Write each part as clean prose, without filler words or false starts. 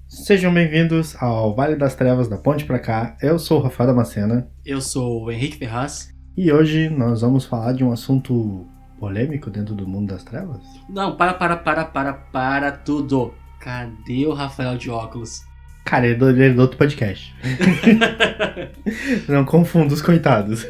Sejam bem-vindos ao Vale das Trevas da Ponte pra Cá. Eu sou o Rafael Damascena. Eu sou o Henrique Ferraz. E hoje nós vamos falar de um assunto polêmico dentro do mundo das trevas. Não, para tudo. Cadê o Rafael de óculos? Cara, ele é do outro podcast. Não confunda os coitados.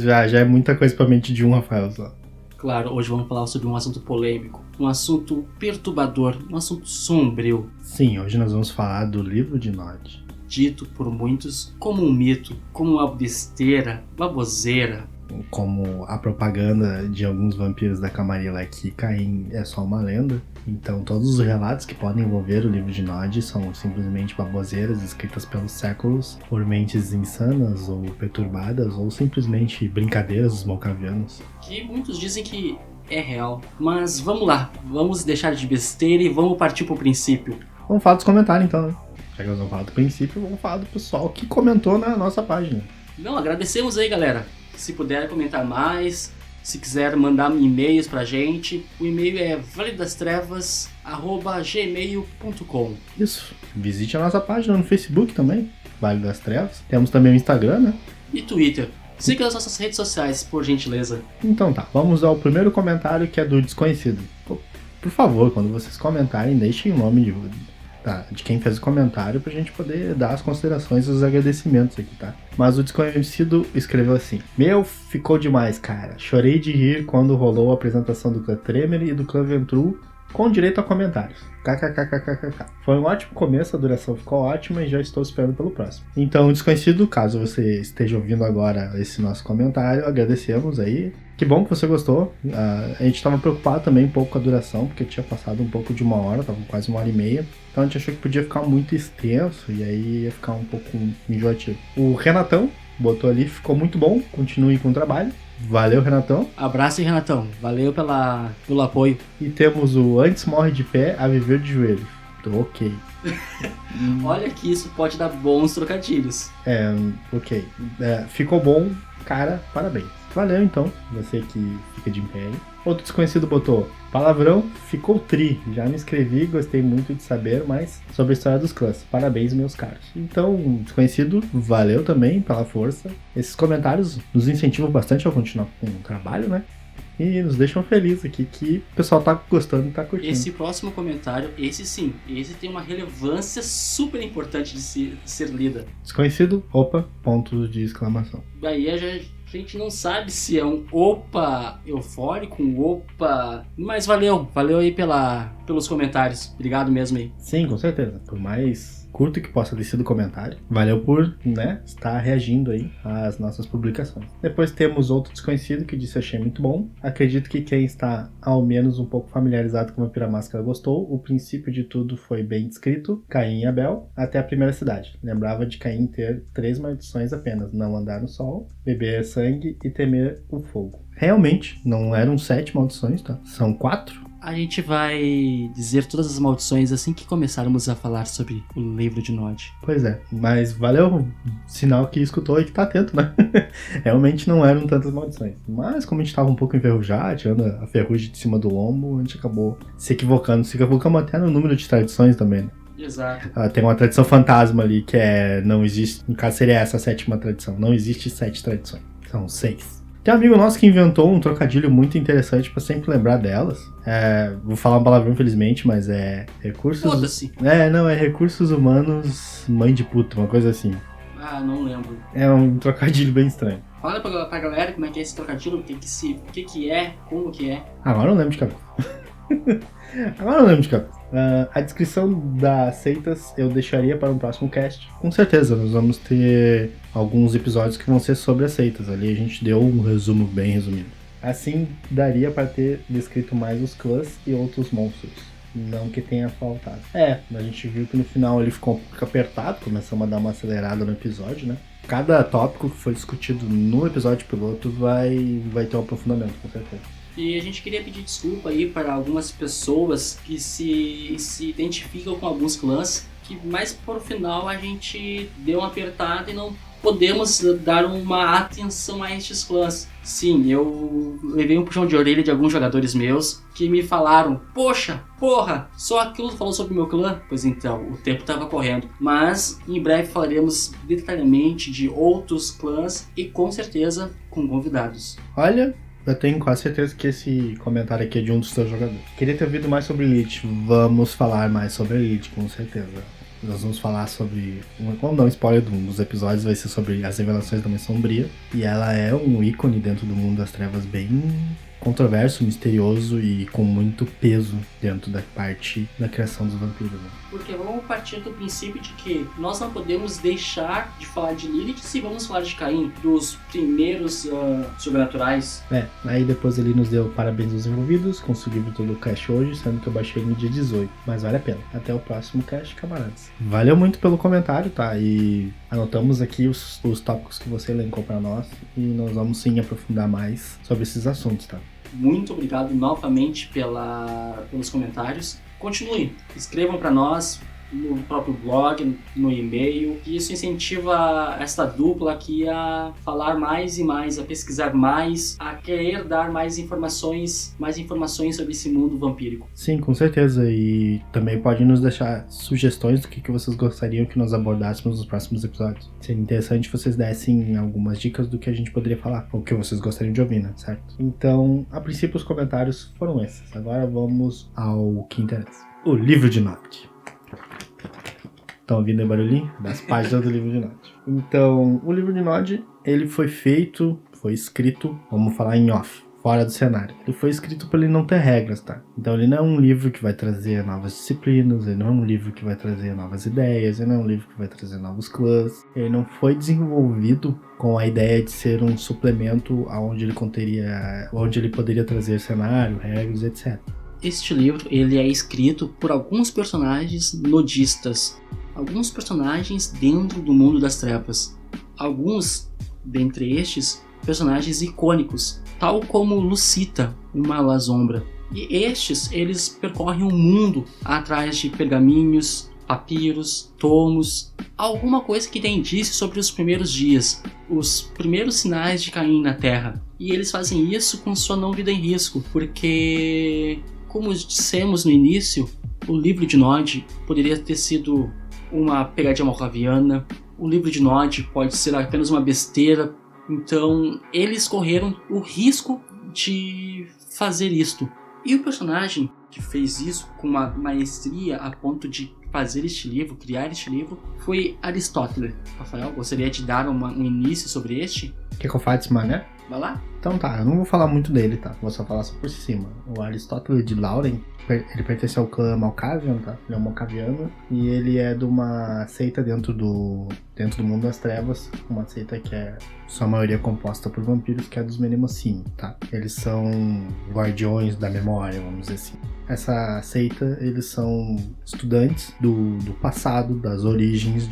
Já é muita coisa pra mente de um Rafael só. Claro, hoje vamos falar sobre um assunto polêmico, um assunto perturbador, um assunto sombrio. Sim, hoje nós vamos falar do livro de Nod. Dito por muitos como um mito, como uma besteira, baboseira. Como a propaganda de alguns vampiros da Camarilla que Caim é só uma lenda. Então todos os relatos que podem envolver o livro de Nod são simplesmente baboseiras escritas pelos séculos por mentes insanas ou perturbadas ou simplesmente brincadeiras dos malcavianos. Que muitos dizem que é real. Mas vamos lá, vamos deixar de besteira e vamos partir pro princípio. Vamos falar dos comentários então, né? Já que nós vamos falar do princípio, vamos falar do pessoal que comentou na nossa página. Não, agradecemos aí, galera. Se puder comentar mais, se quiser mandar e-mails pra gente, o e-mail é valedastrevas@gmail.com. Isso, visite a nossa página no Facebook também, Vale das Trevas. Temos também o Instagram, né? E Twitter. Siga as nossas redes sociais, por gentileza. Então tá, vamos ao primeiro comentário que é do desconhecido. Por favor, quando vocês comentarem, deixem o nome de quem fez o comentário pra gente poder dar as considerações e os agradecimentos aqui, tá? Mas o desconhecido escreveu assim: Meu, ficou demais, cara. Chorei de rir quando rolou a apresentação do Clã Tremer e do Clã Ventru com direito a comentários. KKKKKK. Foi um ótimo começo, a duração ficou ótima e já estou esperando pelo próximo. Então, desconhecido, caso você esteja ouvindo agora esse nosso comentário, agradecemos aí. Que bom que você gostou. A gente estava preocupado também um pouco com a duração, porque tinha passado um pouco de 1 hora, tava quase 1h30. Então a gente achou que podia ficar muito extenso e aí ia ficar um pouco enjoativo. O Renatão botou ali, ficou muito bom, continue com o trabalho. Valeu, Renatão. Abraço, Renatão. Valeu pelo apoio. E temos o Antes Morre de Pé a Viver de Joelho. Ok. Olha que isso pode dar bons trocadilhos. Ok. Ficou bom, cara, parabéns. Valeu então, você que fica de pé aí. Outro desconhecido botou: palavrão, ficou tri. Já me inscrevi, gostei muito de saber mais sobre a história dos clãs. Parabéns, meus caros. Então, desconhecido, valeu também pela força. Esses comentários nos incentivam bastante a continuar com o trabalho, né? E nos deixam felizes aqui que o pessoal tá gostando e tá curtindo. Esse próximo comentário, esse tem uma relevância super importante de ser lida. Desconhecido, opa, ponto de exclamação. Daí a gente não sabe se é um opa eufórico, um opa... Mas valeu aí pelos comentários. Obrigado mesmo aí. Sim, com certeza. Por mais curto que possa ter sido o comentário, valeu por, estar reagindo aí às nossas publicações. Depois temos outro desconhecido que disse: achei muito bom. Acredito que quem está ao menos um pouco familiarizado com Vampira Máscara gostou. O princípio de tudo foi bem descrito. Caim e Abel, até a primeira cidade. Lembrava de Caim ter 3 maldições apenas: não andar no sol, beber sangue e temer o fogo. Realmente, não eram 7 maldições, tá? São 4. A gente vai dizer todas as maldições assim que começarmos a falar sobre o livro de Nod. Pois é, mas valeu, sinal que escutou e que tá atento, né? Realmente não eram tantas maldições. Mas como a gente tava um pouco enferrujado, tirando a ferrugem de cima do lombo, a gente acabou se equivocando. Se equivocamos até no número de tradições também, né? Exato. Tem uma tradição fantasma ali que não existe, no caso seria essa a 7ª tradição. Não existe 7 tradições, são 6. Tem um amigo nosso que inventou um trocadilho muito interessante pra sempre lembrar delas. Vou falar uma palavra infelizmente, mas é recursos... Foda-se. É recursos humanos mãe de puta, uma coisa assim. Ah, não lembro. É um trocadilho bem estranho. Fala pra galera como é que é esse trocadilho, o que é, como que é. Agora eu não lembro de cabeça. Agora eu não lembro de cabeça. A descrição das seitas eu deixaria para um próximo cast. Com certeza, nós vamos ter alguns episódios que vão ser sobre as seitas. Ali a gente deu um resumo bem resumido. Assim, daria para ter descrito mais os clãs e outros monstros. Não que tenha faltado. A gente viu que no final ele ficou um pouco apertado. Começamos a dar uma acelerada no episódio, né? Cada tópico que foi discutido no episódio piloto vai ter um aprofundamento, com certeza. E a gente queria pedir desculpa aí para algumas pessoas que se identificam com alguns clãs que mais por final a gente deu uma apertada e não podemos dar uma atenção a estes clãs. Sim, eu levei um puxão de orelha de alguns jogadores meus que me falaram: poxa, porra, só aquilo falou sobre o meu clã? Pois então, o tempo estava correndo. Mas em breve falaremos detalhadamente de outros clãs e com certeza com convidados. Olha, eu tenho quase certeza que esse comentário aqui é de um dos seus jogadores. Queria ter ouvido mais sobre Elite. Vamos falar mais sobre Elite, com certeza. Nós vamos falar sobre... Vamos dar um spoiler de um dos episódios, vai ser sobre as revelações da Mãe Sombria. E ela é um ícone dentro do mundo das trevas bem controverso, misterioso e com muito peso dentro da parte da criação dos vampiros. Né? Porque vamos partir do princípio de que nós não podemos deixar de falar de Lilith se vamos falar de Caim, dos primeiros sobrenaturais. Aí depois ele nos deu parabéns aos envolvidos, conseguiu todo o cast hoje, sendo que eu baixei no dia 18. Mas vale a pena. Até o próximo cast, camaradas. Valeu muito pelo comentário, tá? E anotamos aqui os tópicos que você elencou pra nós e nós vamos sim aprofundar mais sobre esses assuntos, tá? Muito obrigado novamente pelos comentários. Continuem, escrevam para nós no próprio blog, no e-mail. Isso incentiva esta dupla aqui a falar mais e mais, a pesquisar mais, a querer dar mais informações sobre esse mundo vampírico. Sim, com certeza. E também pode nos deixar sugestões do que vocês gostariam que nós abordássemos nos próximos episódios. Seria interessante vocês dessem algumas dicas do que a gente poderia falar, ou o que vocês gostariam de ouvir, né? Certo? Então, a princípio os comentários foram esses. Agora vamos ao que interessa. O livro de Nod. Estão ouvindo o barulhinho? Das páginas do livro de Nod. Então, o livro de Nod, ele foi escrito, vamos falar em off, fora do cenário. Ele foi escrito para ele não ter regras, tá? Então ele não é um livro que vai trazer novas disciplinas, ele não é um livro que vai trazer novas ideias, ele não é um livro que vai trazer novos clãs. Ele não foi desenvolvido com a ideia de ser um suplemento onde ele poderia trazer cenário, regras, etc. Este livro ele é escrito por alguns personagens nodistas, alguns personagens dentro do mundo das trevas, alguns dentre estes personagens icônicos, tal como Lucita, uma Lasombra. E estes, eles percorrem o mundo atrás de pergaminhos, papiros, tomos, alguma coisa que dê indício sobre os primeiros dias, os primeiros sinais de Caim na Terra. E eles fazem isso com sua não vida em risco, porque, como dissemos no início, o livro de Nod poderia ter sido uma pegadinha malkaviana, o livro de Nod pode ser apenas uma besteira. Então, eles correram o risco de fazer isto. E o personagem que fez isso com uma maestria a ponto de fazer este livro, criar este livro, foi Aristóteles. Rafael, gostaria de dar um início sobre este? Quer que eu fale desse mané? Vai lá. Então tá, eu não vou falar muito dele, tá? Vou só falar só por cima. O Aristóteles de Lauren, ele pertence ao clã Malkavian, tá? Ele é um malkaviano e ele é de uma seita dentro do mundo das trevas, uma seita que é sua maioria composta por vampiros, que é dos Menemocine, tá? Eles são guardiões da memória, vamos dizer assim. Essa seita, eles são estudantes do passado, das origens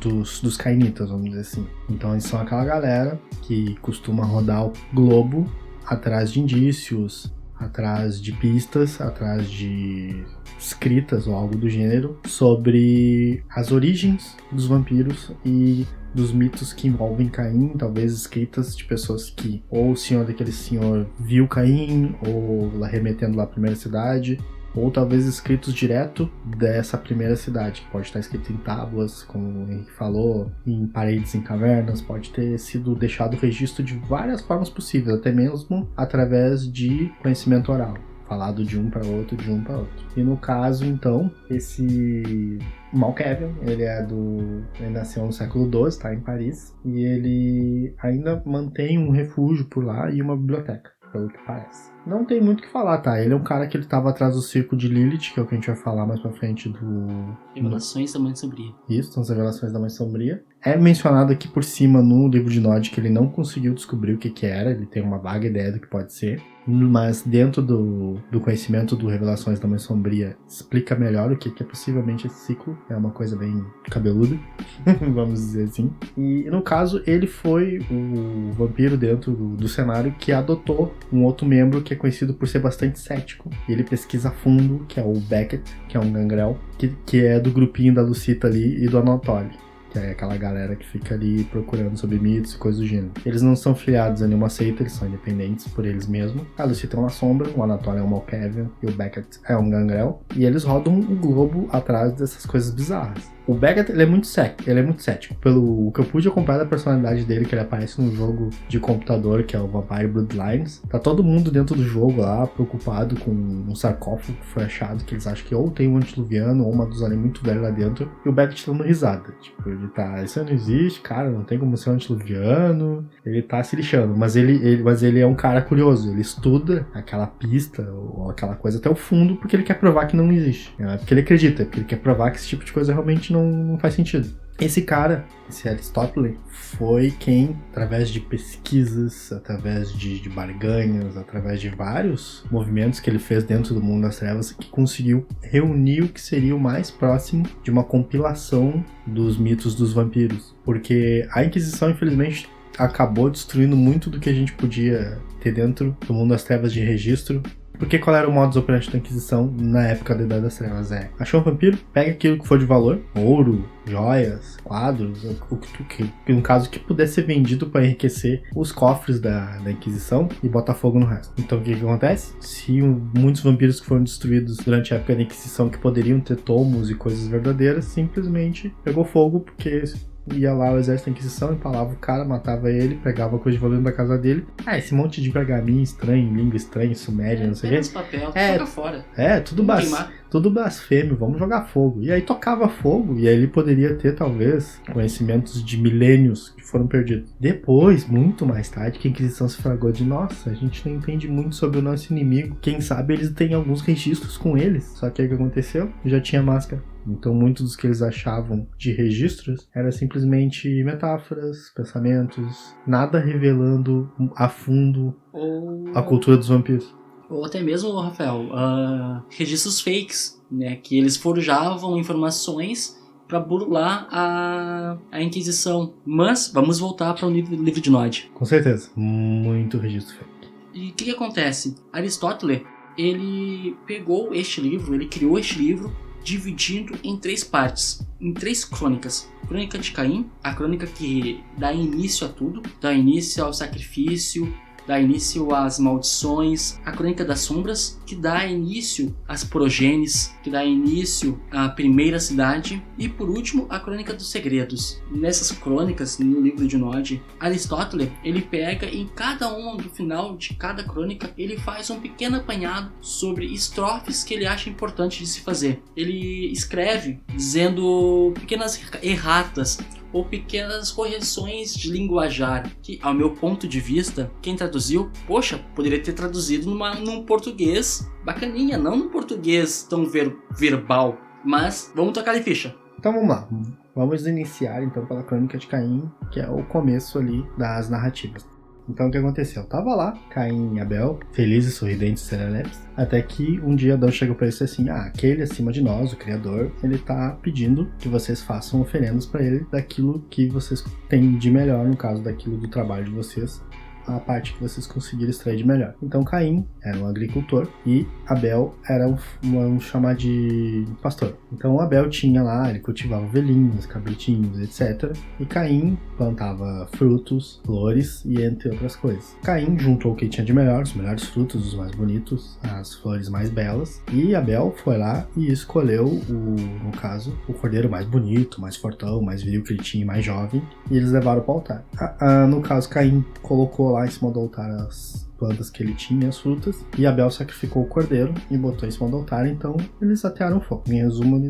dos Cainitas, vamos dizer assim. Então eles são aquela galera que costuma rodar o globo atrás de indícios, atrás de pistas, atrás de escritas ou algo do gênero sobre as origens dos vampiros e dos mitos que envolvem Caim, talvez escritas de pessoas que ou o senhor daquele senhor viu Caim, ou remetendo lá à primeira cidade, ou talvez escritos direto dessa primeira cidade, que pode estar escrito em tábuas, como o Henrique falou, em paredes em cavernas, pode ter sido deixado registro de várias formas possíveis, até mesmo através de conhecimento oral, falado de um para outro, de um para outro. E no caso, então, esse Malkavian, ele nasceu no século XII, tá, em Paris, e ele ainda mantém um refúgio por lá e uma biblioteca, pelo que parece. Não tem muito o que falar, tá? Ele é um cara que ele tava atrás do circo de Lilith, que é o que a gente vai falar mais pra frente do... Revelações da Mãe Sombria. Isso, são as revelações da Mãe Sombria. É mencionado aqui por cima no livro de Nod que ele não conseguiu descobrir o que era, ele tem uma vaga ideia do que pode ser, mas dentro do conhecimento do Revelações da Mãe Sombria explica melhor o que é possivelmente esse ciclo, é uma coisa bem cabeluda, vamos dizer assim. E no caso, ele foi o vampiro dentro do cenário que adotou um outro membro que é conhecido por ser bastante cético. E ele pesquisa a fundo, que é o Beckett, que é um gangrel, que é do grupinho da Lucita ali e do Anatoly, que é aquela galera que fica ali procurando sobre mitos e coisas do gênero. Eles não são filiados a nenhuma seita, eles são independentes por eles mesmos. A Lucita é uma sombra, o Anatoly é um Malkavian e o Beckett é um gangrel. E eles rodam o globo atrás dessas coisas bizarras. O Beckett, ele é muito cético. Pelo que eu pude acompanhar da personalidade dele, que ele aparece no jogo de computador, que é o Vampire Bloodlines, tá todo mundo dentro do jogo lá, preocupado com um sarcófago que foi achado, que eles acham que ou tem um antediluviano ou uma Matusalém muito velho lá dentro, e o Beckett dando risada. Tipo, ele tá, isso não existe, cara, não tem como ser um antediluviano, ele tá se lixando, mas ele é um cara curioso, ele estuda aquela pista, ou aquela coisa até o fundo, porque ele quer provar que não existe. Não é porque ele acredita, é porque ele quer provar que esse tipo de coisa realmente não faz sentido. Esse cara, esse Aristóteles, foi quem, através de pesquisas, através de barganhas, através de vários movimentos que ele fez dentro do mundo das trevas, que conseguiu reunir o que seria o mais próximo de uma compilação dos mitos dos vampiros. Porque a Inquisição, infelizmente, acabou destruindo muito do que a gente podia ter dentro do mundo das trevas de registro. Porque qual era o modus operandi da Inquisição na época da Idade das Trevas? Achou um vampiro, pega aquilo que for de valor, ouro, joias, quadros, o que no caso que pudesse ser vendido para enriquecer os cofres da Inquisição e botar fogo no resto. Então o que acontece? Se muitos vampiros que foram destruídos durante a época da Inquisição, que poderiam ter tomos e coisas verdadeiras, simplesmente pegou fogo, porque ia lá o exército da Inquisição, empalava o cara, matava ele, pegava coisa de valor da casa dele. Esse monte de pergaminho estranho, língua estranha, suméria, não sei o que. Papel, joga fora. Tudo blasfêmio, vamos jogar fogo. E aí tocava fogo, e aí ele poderia ter, talvez, conhecimentos de milênios que foram perdidos. Depois, muito mais tarde, que a Inquisição se fragou de, nossa, a gente não entende muito sobre o nosso inimigo. Quem sabe eles têm alguns registros com eles. Só que aí o que aconteceu? Já tinha máscara. Então muitos dos que eles achavam de registros era simplesmente metáforas, pensamentos, nada revelando a fundo a cultura dos vampiros. Ou até mesmo, Rafael, registros fakes, né, que eles forjavam informações para burlar a Inquisição. Mas vamos voltar para o livro de Nod. Com certeza, muito registro fake. E o que acontece? Aristóteles, ele pegou este livro, ele criou este livro dividindo em 3 partes, em 3 crônicas. Crônica de Caim, a crônica que dá início a tudo, dá início ao sacrifício, dá início às maldições, a Crônica das Sombras, que dá início às progênies, que dá início à primeira cidade, e por último a Crônica dos Segredos. Nessas crônicas, no livro de Nod, Aristóteles, ele pega em cada uma, do final de cada crônica, ele faz um pequeno apanhado sobre estrofes que ele acha importante de se fazer. Ele escreve dizendo pequenas erratas ou pequenas correções de linguajar, que, ao meu ponto de vista, quem traduziu, poderia ter traduzido num português bacaninha, não num português tão verbal, mas vamos tocar de ficha. Então vamos lá, vamos iniciar então pela Crônica de Caim, que é o começo ali das narrativas. Então o que aconteceu? Tava lá, Caim e Abel, felizes, sorridentes, serelepes, até que um dia Adão chega pra eles assim, aquele acima de nós, o Criador, ele tá pedindo que vocês façam oferendas pra ele daquilo que vocês têm de melhor, no caso daquilo do trabalho de vocês, a parte que vocês conseguiram extrair de melhor. Então Caim era um agricultor e Abel era um chamado de pastor. Então Abel tinha lá, ele cultivava ovelhinhas, cabritinhos, etc. E Caim plantava frutos, flores e entre outras coisas. Caim juntou o que tinha de melhor, os melhores frutos, os mais bonitos, as flores mais belas. E Abel foi lá e escolheu, no caso, o cordeiro mais bonito, mais fortão, mais viril que ele tinha, mais jovem. E eles levaram para o altar. No caso, Caim colocou lá em cima do altar as plantas que ele tinha, as frutas, e Abel sacrificou o cordeiro e botou em cima do altar, então eles atearam fogo. Em resumo,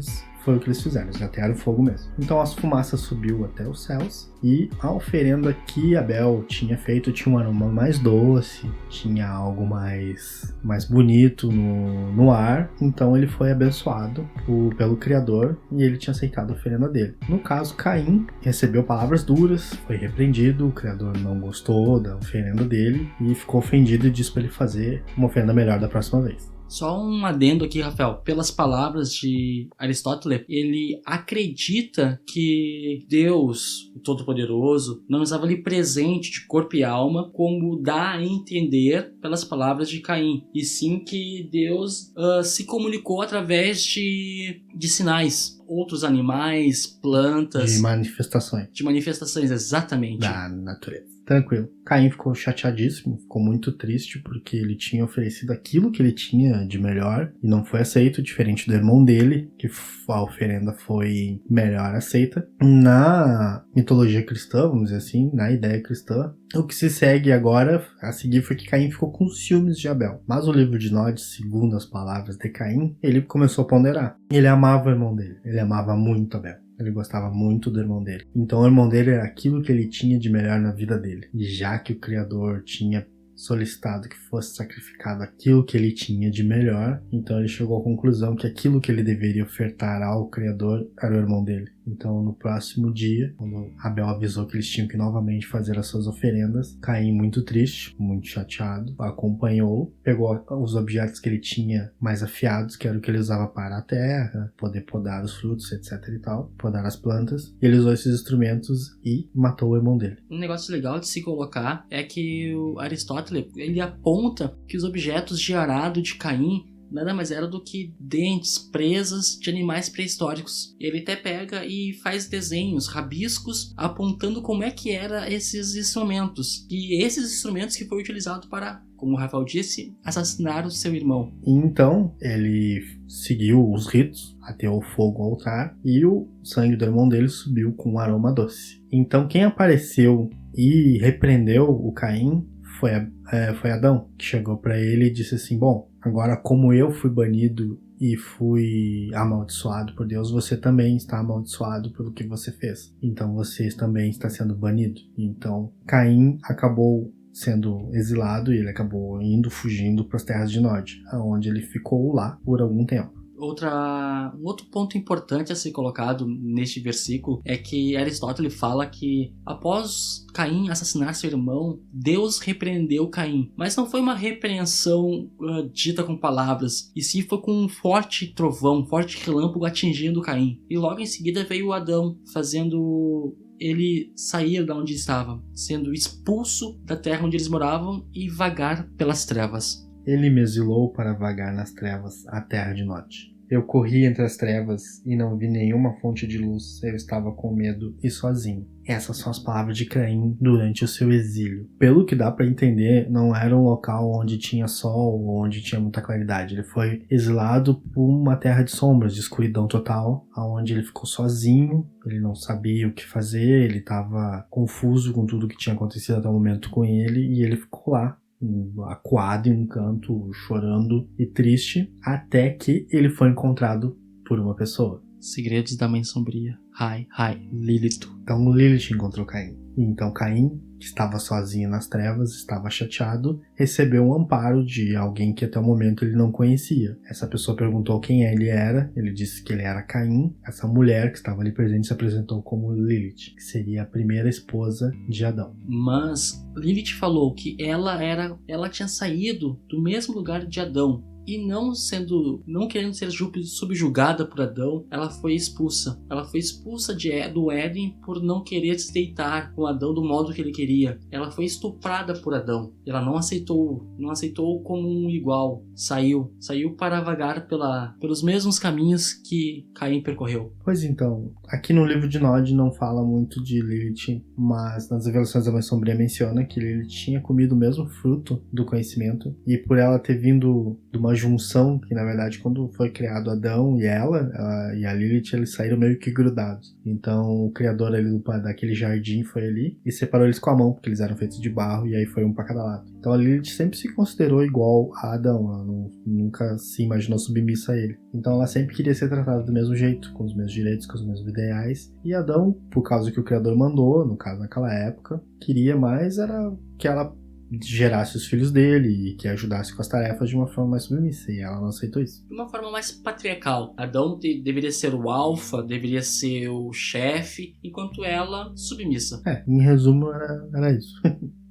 foi o que eles fizeram, eles atearam fogo mesmo. Então as fumaças subiu até os céus, e a oferenda que Abel tinha feito tinha um aroma mais doce, tinha algo mais bonito no ar, então ele foi abençoado pelo Criador e ele tinha aceitado a oferenda dele. No caso, Caim recebeu palavras duras, foi repreendido, o Criador não gostou da oferenda dele e ficou ofendido e disse para ele fazer uma oferenda melhor da próxima vez. Só um adendo aqui, Rafael. Pelas palavras de Aristóteles, ele acredita que Deus, o Todo-Poderoso, não estava ali presente de corpo e alma, como dá a entender pelas palavras de Caim. E sim que Deus se comunicou através de sinais. Outros animais, plantas. De manifestações. De manifestações, exatamente. Da natureza. Tranquilo. Caim ficou chateadíssimo, ficou muito triste porque ele tinha oferecido aquilo que ele tinha de melhor e não foi aceito, diferente do irmão dele, que a oferenda foi melhor aceita. Na mitologia cristã, vamos dizer assim, na ideia cristã, o que se segue agora, a seguir, foi que Caim ficou com ciúmes de Abel. Mas o livro de Nod, segundo as palavras de Caim, ele começou a ponderar. Ele amava o irmão dele, ele amava muito Abel. Ele gostava muito do irmão dele. Então o irmão dele era aquilo que ele tinha de melhor na vida dele. E já que o Criador tinha solicitado que fosse sacrificado aquilo que ele tinha de melhor, então ele chegou à conclusão que aquilo que ele deveria ofertar ao Criador era o irmão dele. Então, no próximo dia, quando Abel avisou que eles tinham que novamente fazer as suas oferendas, Caim, muito triste, muito chateado, acompanhou, pegou os objetos que ele tinha mais afiados, que era o que ele usava para a terra, poder podar os frutos, etc e tal, podar as plantas, e ele usou esses instrumentos e matou o irmão dele. Um negócio legal de se colocar é que o Aristóteles, ele aponta que os objetos de arado de Caim nada mais era do que dentes, presas de animais pré-históricos. Ele até pega e faz desenhos, rabiscos, apontando como é que eram esses instrumentos. E esses instrumentos que foi utilizado para, como o Rafael disse, assassinar o seu irmão. Então, ele seguiu os ritos, ateou fogo ao altar, e o sangue do irmão dele subiu com um aroma doce. Então, quem apareceu e repreendeu o Caim foi Adão, que chegou para ele e disse assim: bom, agora como eu fui banido e fui amaldiçoado por Deus, você também está amaldiçoado pelo que você fez. Então você também está sendo banido. Então Caim acabou sendo exilado e ele acabou fugindo para as terras de Nod, onde ele ficou lá por algum tempo. Um outro ponto importante a ser colocado neste versículo é que Aristóteles fala que após Caim assassinar seu irmão, Deus repreendeu Caim. Mas não foi uma repreensão dita com palavras, e sim foi com um forte trovão, um forte relâmpago atingindo Caim. E logo em seguida veio Adão, fazendo ele sair da onde estava, sendo expulso da terra onde eles moravam e vagar pelas trevas. Ele me exilou para vagar nas trevas, a terra de Nod. Eu corri entre as trevas e não vi nenhuma fonte de luz. Eu estava com medo e sozinho. Essas são as palavras de Caim durante o seu exílio. Pelo que dá para entender, não era um local onde tinha sol ou onde tinha muita claridade. Ele foi exilado por uma terra de sombras, de escuridão total, onde ele ficou sozinho. Ele não sabia o que fazer, ele estava confuso com tudo que tinha acontecido até o momento com ele, e ele ficou lá, acuado em um canto, chorando e triste, até que ele foi encontrado por uma pessoa. Segredos da Mãe Sombria. Lilith. Então Lilith encontrou Caim. Então Caim, que estava sozinho nas trevas, estava chateado, recebeu um amparo de alguém que até o momento ele não conhecia. Essa pessoa perguntou quem ele era, ele disse que ele era Caim. Essa mulher que estava ali presente se apresentou como Lilith, que seria a primeira esposa de Adão. Mas Lilith falou que ela tinha saído do mesmo lugar de Adão. E não querendo ser subjugada por Adão, ela foi expulsa. Ela foi expulsa do Éden por não querer se deitar com Adão do modo que ele queria. Ela foi estuprada por Adão. Ela não aceitou como um igual. Saiu para vagar pelos mesmos caminhos que Caim percorreu. Pois então, aqui no livro de Nod não fala muito de Lilith, mas nas revelações da Mãe Sombria menciona que Lilith tinha comido o mesmo fruto do conhecimento, e por ela ter vindo de uma junção, que na verdade quando foi criado Adão e ela e a Lilith, eles saíram meio que grudados. Então o criador ali daquele jardim foi ali e separou eles com a mão, porque eles eram feitos de barro, e aí foi um para cada lado. Então a Lilith sempre se considerou igual a Adão, ela nunca se imaginou submissa a ele. Então ela sempre queria ser tratada do mesmo jeito, com os mesmos direitos, com os mesmos ideais. E Adão, por causa que o criador mandou, no caso naquela época, queria mais era que ela gerasse os filhos dele e que ajudasse com as tarefas de uma forma mais submissa, e ela não aceitou isso. De uma forma mais patriarcal. Adão deveria ser o alfa, deveria ser o chefe, enquanto ela submissa. Em resumo era isso.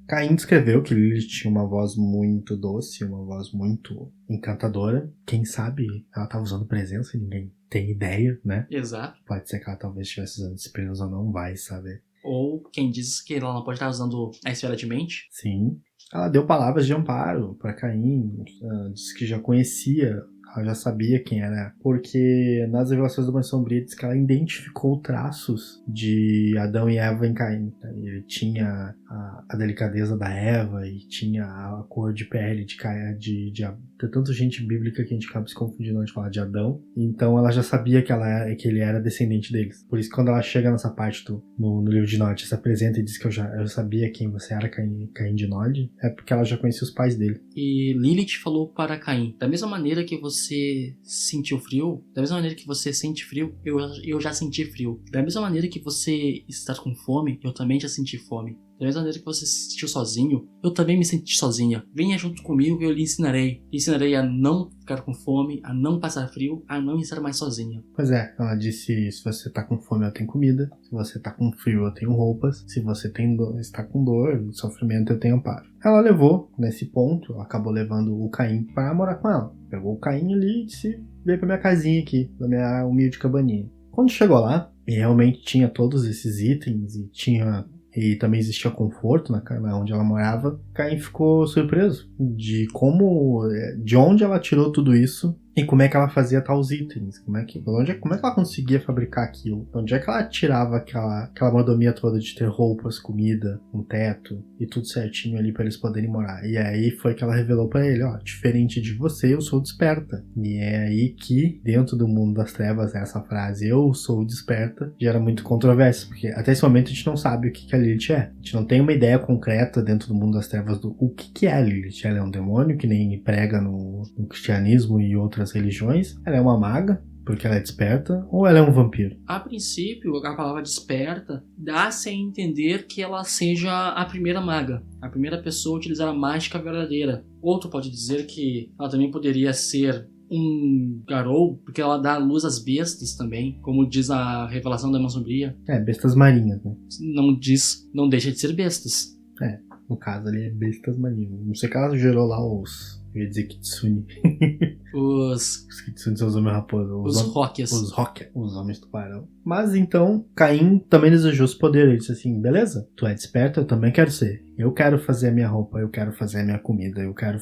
Caim descreveu que Lilith tinha uma voz muito doce, uma voz muito encantadora. Quem sabe ela estava usando presença e ninguém tem ideia, né? Exato. Pode ser que ela talvez estivesse usando disciplinas ou não, vai saber. Ou quem diz que ela não pode estar usando a esfera de mente. Sim. Ela deu palavras de amparo para Caim, disse que já conhecia, ela já sabia quem era, porque nas revelações do Banho Sombrio diz que ela identificou traços de Adão e Eva em Caim. Ele tinha a delicadeza da Eva e tinha a cor de pele de Caim, de tanta gente bíblica que a gente acaba se confundindo de falar de Adão. Então ela já sabia que ele era descendente deles. Por isso, quando ela chega nessa parte no livro de Nod, se apresenta e diz que eu já sabia quem você era, Caim de Nod, é porque ela já conhecia os pais dele. E Lilith falou para Caim: da mesma maneira que você sentiu frio, da mesma maneira que você sente frio, eu já senti frio. Da mesma maneira que você está com fome, eu também já senti fome. Da mesma maneira que você se sentiu sozinho, eu também me senti sozinha. Venha junto comigo e eu lhe ensinarei. Lhe ensinarei a não ficar com fome, a não passar frio, a não estar mais sozinha. Pois é, ela disse, se você tá com fome eu tenho comida, se você tá com frio eu tenho roupas, se você está com dor, sofrimento eu tenho amparo. Ela levou, nesse ponto, ela acabou levando o Caim para morar com ela. Pegou o Caim ali e disse, veio pra minha casinha aqui, pra minha humilde cabaninha. Quando chegou lá, e realmente tinha todos esses itens e também existia conforto onde ela morava, Caim ficou surpreso de onde ela tirou tudo isso e como é que ela fazia tais itens, como é que ela conseguia fabricar aquilo, onde é que ela tirava aquela mordomia toda de ter roupas, comida, um teto e tudo certinho ali para eles poderem morar. E aí foi que ela revelou para ele, ó, diferente de você, eu sou desperta. E é aí que, dentro do mundo das trevas, essa frase, eu sou desperta, gera muito controvérsia, porque até esse momento a gente não sabe o que a Lilith é. A gente não tem uma ideia concreta dentro do mundo das trevas do o que é a Lilith. Ela é um demônio que nem prega no cristianismo e outras religiões. Ela é uma maga, porque ela é desperta, ou ela é um vampiro? A princípio, a palavra desperta dá-se a entender que ela seja a primeira maga, a primeira pessoa a utilizar a mágica verdadeira. Outro pode dizer que ela também poderia ser um garou, porque ela dá luz às bestas também, como diz a revelação da Irmã Sombria. Bestas marinhas, né? Não deixa de ser bestas. No caso ali é bestas marinhas. Não sei que ela gerou lá eu ia dizer Kitsune. Os Kitsune são os homens raposa. Os Rockers. Os homens tubarão. Mas então, Caim também desejou esse poder. Ele disse assim, beleza, tu é desperta, eu também quero ser. Eu quero fazer a minha roupa, eu quero fazer a minha comida, eu quero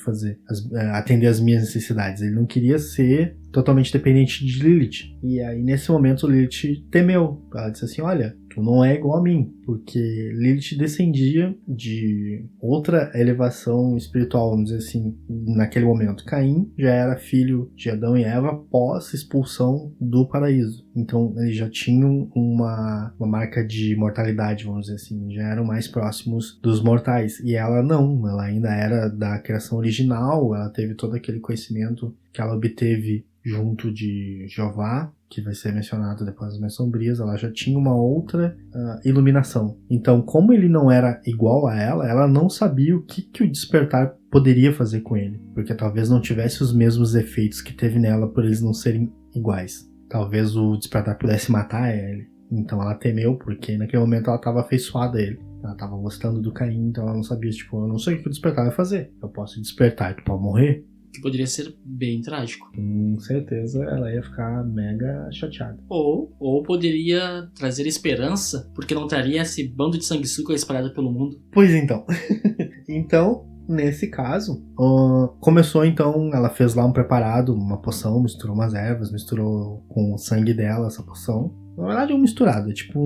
atender as minhas necessidades. Ele não queria ser totalmente dependente de Lilith. E aí, nesse momento, Lilith temeu. Ela disse assim, olha, tu não é igual a mim, porque Lilith descendia de outra elevação espiritual, vamos dizer assim, naquele momento. Caim já era filho de Adão e Eva após expulsão do paraíso. Então, eles já tinham uma marca de mortalidade, vamos dizer assim, já eram mais próximos dos mortais. E ela não, ela ainda era da criação original, ela teve todo aquele conhecimento que ela obteve junto de Jeová, que vai ser mencionado depois das Mãos Sombrias. Ela já tinha uma outra iluminação. Então, como ele não era igual a ela não sabia o que o despertar poderia fazer com ele, porque talvez não tivesse os mesmos efeitos que teve nela por eles não serem iguais. Talvez o despertar pudesse matar ele. Então ela temeu, porque naquele momento ela estava afeiçoada a ele. Ela estava gostando do Caim, então ela não sabia, eu não sei o que o despertar vai fazer. Eu posso despertar e tu pode morrer? Que poderia ser bem trágico. Com certeza ela ia ficar mega chateada. Ou poderia trazer esperança, porque não traria esse bando de sanguessuga espalhado pelo mundo. Pois então. Então, nesse caso, começou então, ela fez lá um preparado, uma poção, misturou umas ervas, misturou com o sangue dela essa poção. Na verdade é um misturado, é tipo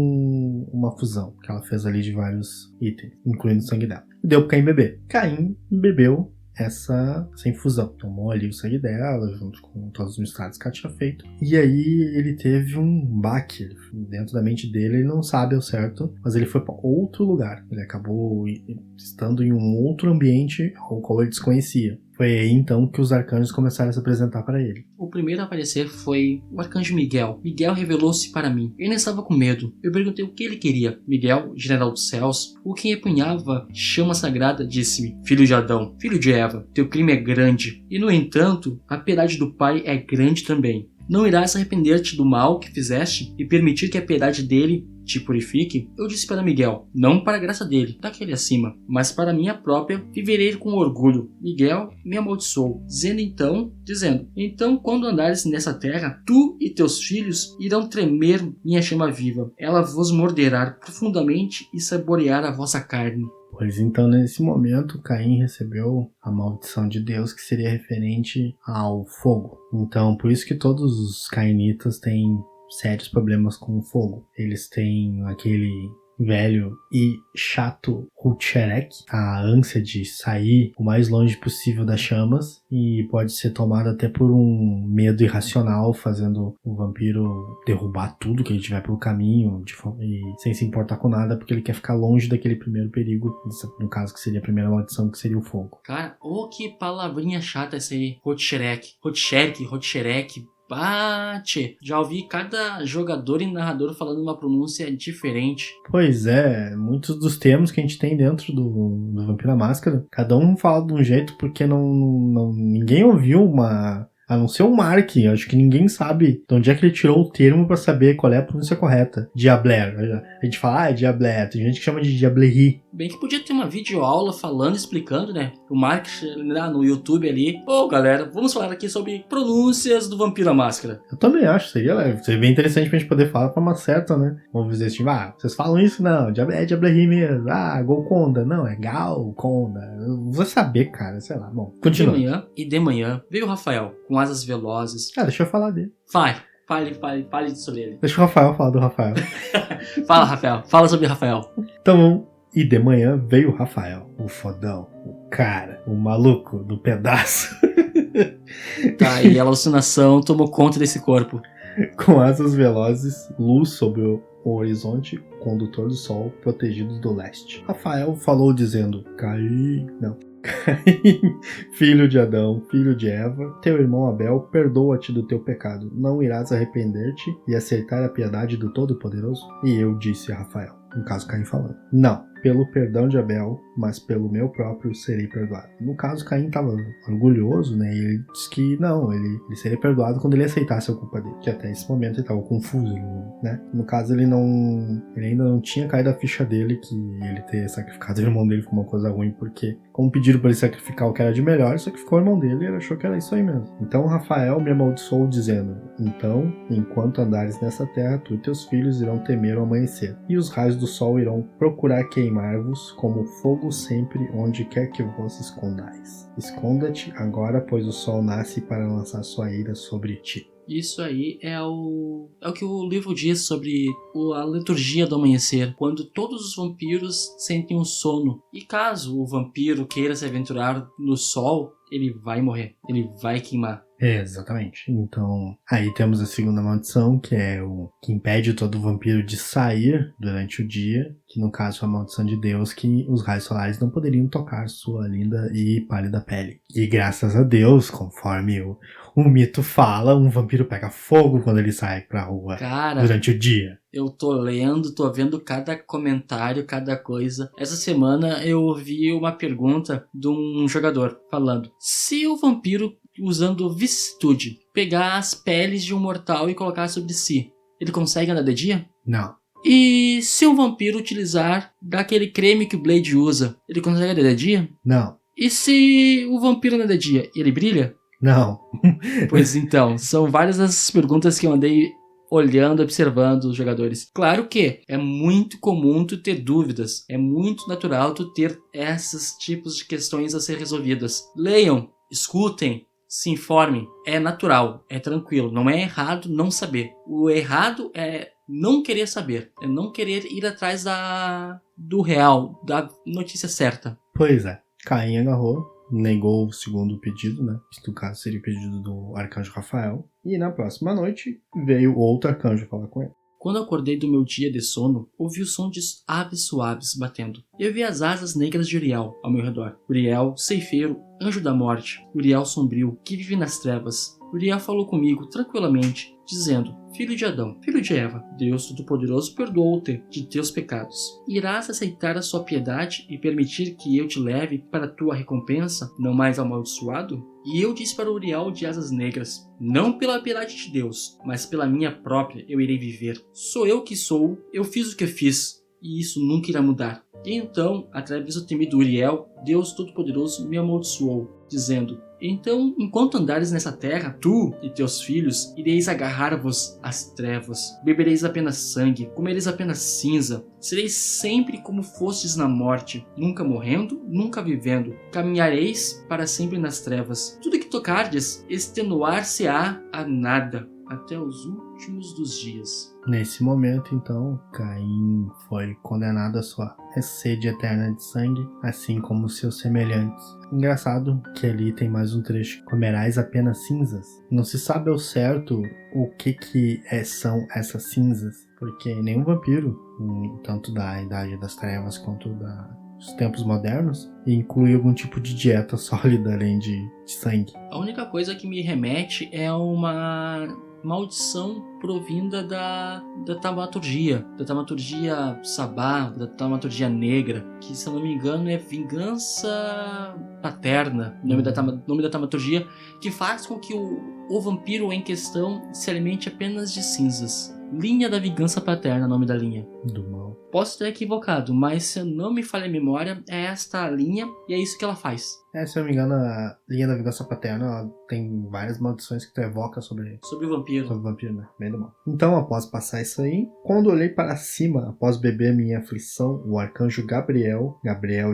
uma fusão que ela fez ali de vários itens, incluindo o sangue dela. E deu pro Caim beber. Caim bebeu essa infusão. Tomou ali o sangue dela, junto com todos os misturados que ela tinha feito. E aí ele teve um baque. Dentro da mente dele, ele não sabe ao certo, mas ele foi para outro lugar. Ele acabou estando em um outro ambiente ao qual ele desconhecia. Foi aí então que os arcanjos começaram a se apresentar para ele. O primeiro a aparecer foi o arcanjo Miguel. Miguel revelou-se para mim. Eu não estava com medo. Eu perguntei o que ele queria. Miguel, general dos céus, o que empunhava chama sagrada, disse-me: filho de Adão, filho de Eva, teu crime é grande. E no entanto, a piedade do Pai é grande também. Não irás arrepender-te do mal que fizeste e permitir que a piedade dele te purifique, eu disse para Miguel, não para a graça dele, daquele acima, mas para minha própria, viverei com orgulho. Miguel me amaldiçoou, dizendo, quando andares nessa terra, tu e teus filhos irão tremer minha chama viva. Ela vos morderá profundamente e saborear a vossa carne. Pois então, nesse momento, Caim recebeu a maldição de Deus, que seria referente ao fogo. Então, por isso que todos os cainitas têm sérios problemas com o fogo. Eles têm aquele velho e chato Hutcherek, a ânsia de sair o mais longe possível das chamas, e pode ser tomado até por um medo irracional, fazendo o vampiro derrubar tudo que ele tiver pelo caminho, e sem se importar com nada, porque ele quer ficar longe daquele primeiro perigo, no caso que seria a primeira maldição, que seria o fogo. Cara, que palavrinha chata essa aí, Hutcherek. Bate! Já ouvi cada jogador e narrador falando uma pronúncia diferente. Pois é, muitos dos termos que a gente tem dentro do Vampiro à Máscara, cada um fala de um jeito porque ninguém ouviu a não ser o Mark, acho que ninguém sabe de onde é que ele tirou o termo pra saber qual é a pronúncia correta. Diabler. A gente fala, Diabler. Tem gente que chama de Diablerie. Bem que podia ter uma videoaula falando, explicando, né? O Mark lá no YouTube ali. Galera, vamos falar aqui sobre pronúncias do Vampiro à Máscara. Eu também acho, seria bem interessante pra gente poder falar pra uma certa, né? Vamos dizer assim, vocês falam isso? Não, é Diablerie mesmo. Golconda. Não, é Galconda. Eu vou saber, cara, sei lá. Bom, continua. De manhã veio o Rafael, com asas velozes. Deixa eu falar dele. Fale sobre ele. Deixa o Rafael falar do Rafael. Fala, Rafael. Fala sobre Rafael. Então, e de manhã veio o Rafael, o fodão, o cara, o maluco do pedaço. Tá, e a alucinação tomou conta desse corpo. Com asas velozes, luz sobre o horizonte, condutor do sol, protegido do leste. Rafael falou dizendo, Caim, filho de Adão, filho de Eva, teu irmão Abel perdoa-te do teu pecado. Não irás arrepender-te e aceitar a piedade do Todo-Poderoso? E eu disse a Rafael, no caso Caim falando, não, pelo perdão de Abel, mas pelo meu próprio serei perdoado. No caso, Caim estava orgulhoso, né? E ele disse que não, ele seria perdoado quando ele aceitasse a culpa dele. Que até esse momento ele estava confuso, né? No caso, ele ainda não tinha caído a ficha dele que ele ter sacrificado o irmão dele foi uma coisa ruim, porque como pediram para ele sacrificar o que era de melhor, ele sacrificou o irmão dele e ele achou que era isso aí mesmo. Então Rafael me amaldiçoou dizendo, então, enquanto andares nessa terra, tu e teus filhos irão temer o amanhecer, e os raios do sol irão procurar queimar-vos como fogo sempre onde quer que vos escondais. Esconda-te agora, pois o sol nasce para lançar sua ira sobre ti. Isso aí é o que o livro diz sobre a liturgia do amanhecer, quando todos os vampiros sentem um sono. E caso o vampiro queira se aventurar no sol, ele vai morrer, ele vai queimar. Exatamente. Então, aí temos a segunda maldição, que é o que impede todo vampiro de sair durante o dia, que no caso é a maldição de Deus, que os raios solares não poderiam tocar sua linda e pálida pele. E graças a Deus, conforme o mito fala, um vampiro pega fogo quando ele sai pra rua durante o dia. Eu tô vendo cada comentário, cada coisa. Essa semana eu ouvi uma pergunta de um jogador falando: se o vampiro, usando vicissitude, pegar as peles de um mortal e colocar sobre si, ele consegue andar de dia? Não. E se um vampiro utilizar daquele creme que o Blade usa, ele consegue andar de dia? Não. E se o vampiro andar de dia, ele brilha? Não. Pois então, são várias as perguntas que eu andei olhando, observando os jogadores. Claro que é muito comum tu ter dúvidas, é muito natural tu ter esses tipos de questões a ser resolvidas. Leiam, escutem, se informem, é natural, é tranquilo, não é errado não saber. O errado é não querer saber, é não querer ir atrás do real, da notícia certa. Pois é, Caim agarrou, negou o segundo pedido, né? Que no caso seria o pedido do arcanjo Rafael. E na próxima noite veio outro arcanjo falar com ele. Quando acordei do meu dia de sono, ouvi o som de aves suaves batendo. Eu vi as asas negras de Uriel ao meu redor. Uriel, ceifeiro, anjo da morte. Uriel sombrio, que vive nas trevas. Uriel falou comigo tranquilamente, dizendo: filho de Adão, filho de Eva, Deus Todo-Poderoso perdoou-te de teus pecados. Irás aceitar a sua piedade e permitir que eu te leve para a tua recompensa, não mais amaldiçoado? E eu disse para Uriel de Asas Negras: não pela piedade de Deus, mas pela minha própria eu irei viver. Sou eu que sou, eu fiz o que fiz, e isso nunca irá mudar. E então, através do temido Uriel, Deus Todo-Poderoso me amaldiçoou, dizendo: então, enquanto andares nessa terra, tu e teus filhos ireis agarrar-vos às trevas, bebereis apenas sangue, comereis apenas cinza, sereis sempre como fostes na morte, nunca morrendo, nunca vivendo, caminhareis para sempre nas trevas. Tudo que tocardes extenuar-se-á a nada, até os últimos dos dias. Nesse momento, então, Caim foi condenado à sua sede eterna de sangue, assim como seus semelhantes. Engraçado que ali tem mais um trecho: comerás apenas cinzas. Não se sabe ao certo o que são essas cinzas, porque nenhum vampiro, tanto da Idade das Trevas quanto dos tempos modernos, inclui algum tipo de dieta sólida além de sangue. A única coisa que me remete é uma maldição provinda da taumaturgia sabá, da taumaturgia negra, que, se eu não me engano, é vingança paterna, nome da taumaturgia, que faz com que o vampiro em questão se alimente apenas de cinzas. Linha da vingança paterna, nome da linha. Do mal. Posso estar equivocado, mas se eu não me falha a memória, é esta a linha e é isso que ela faz. Se eu não me engano, a linha da vingança paterna, ela tem várias maldições que tu evoca sobre o vampiro. Sobre o vampiro, né? Bem do mal. Então, após passar isso aí, quando olhei para cima, após beber minha aflição, o arcanjo Gabriel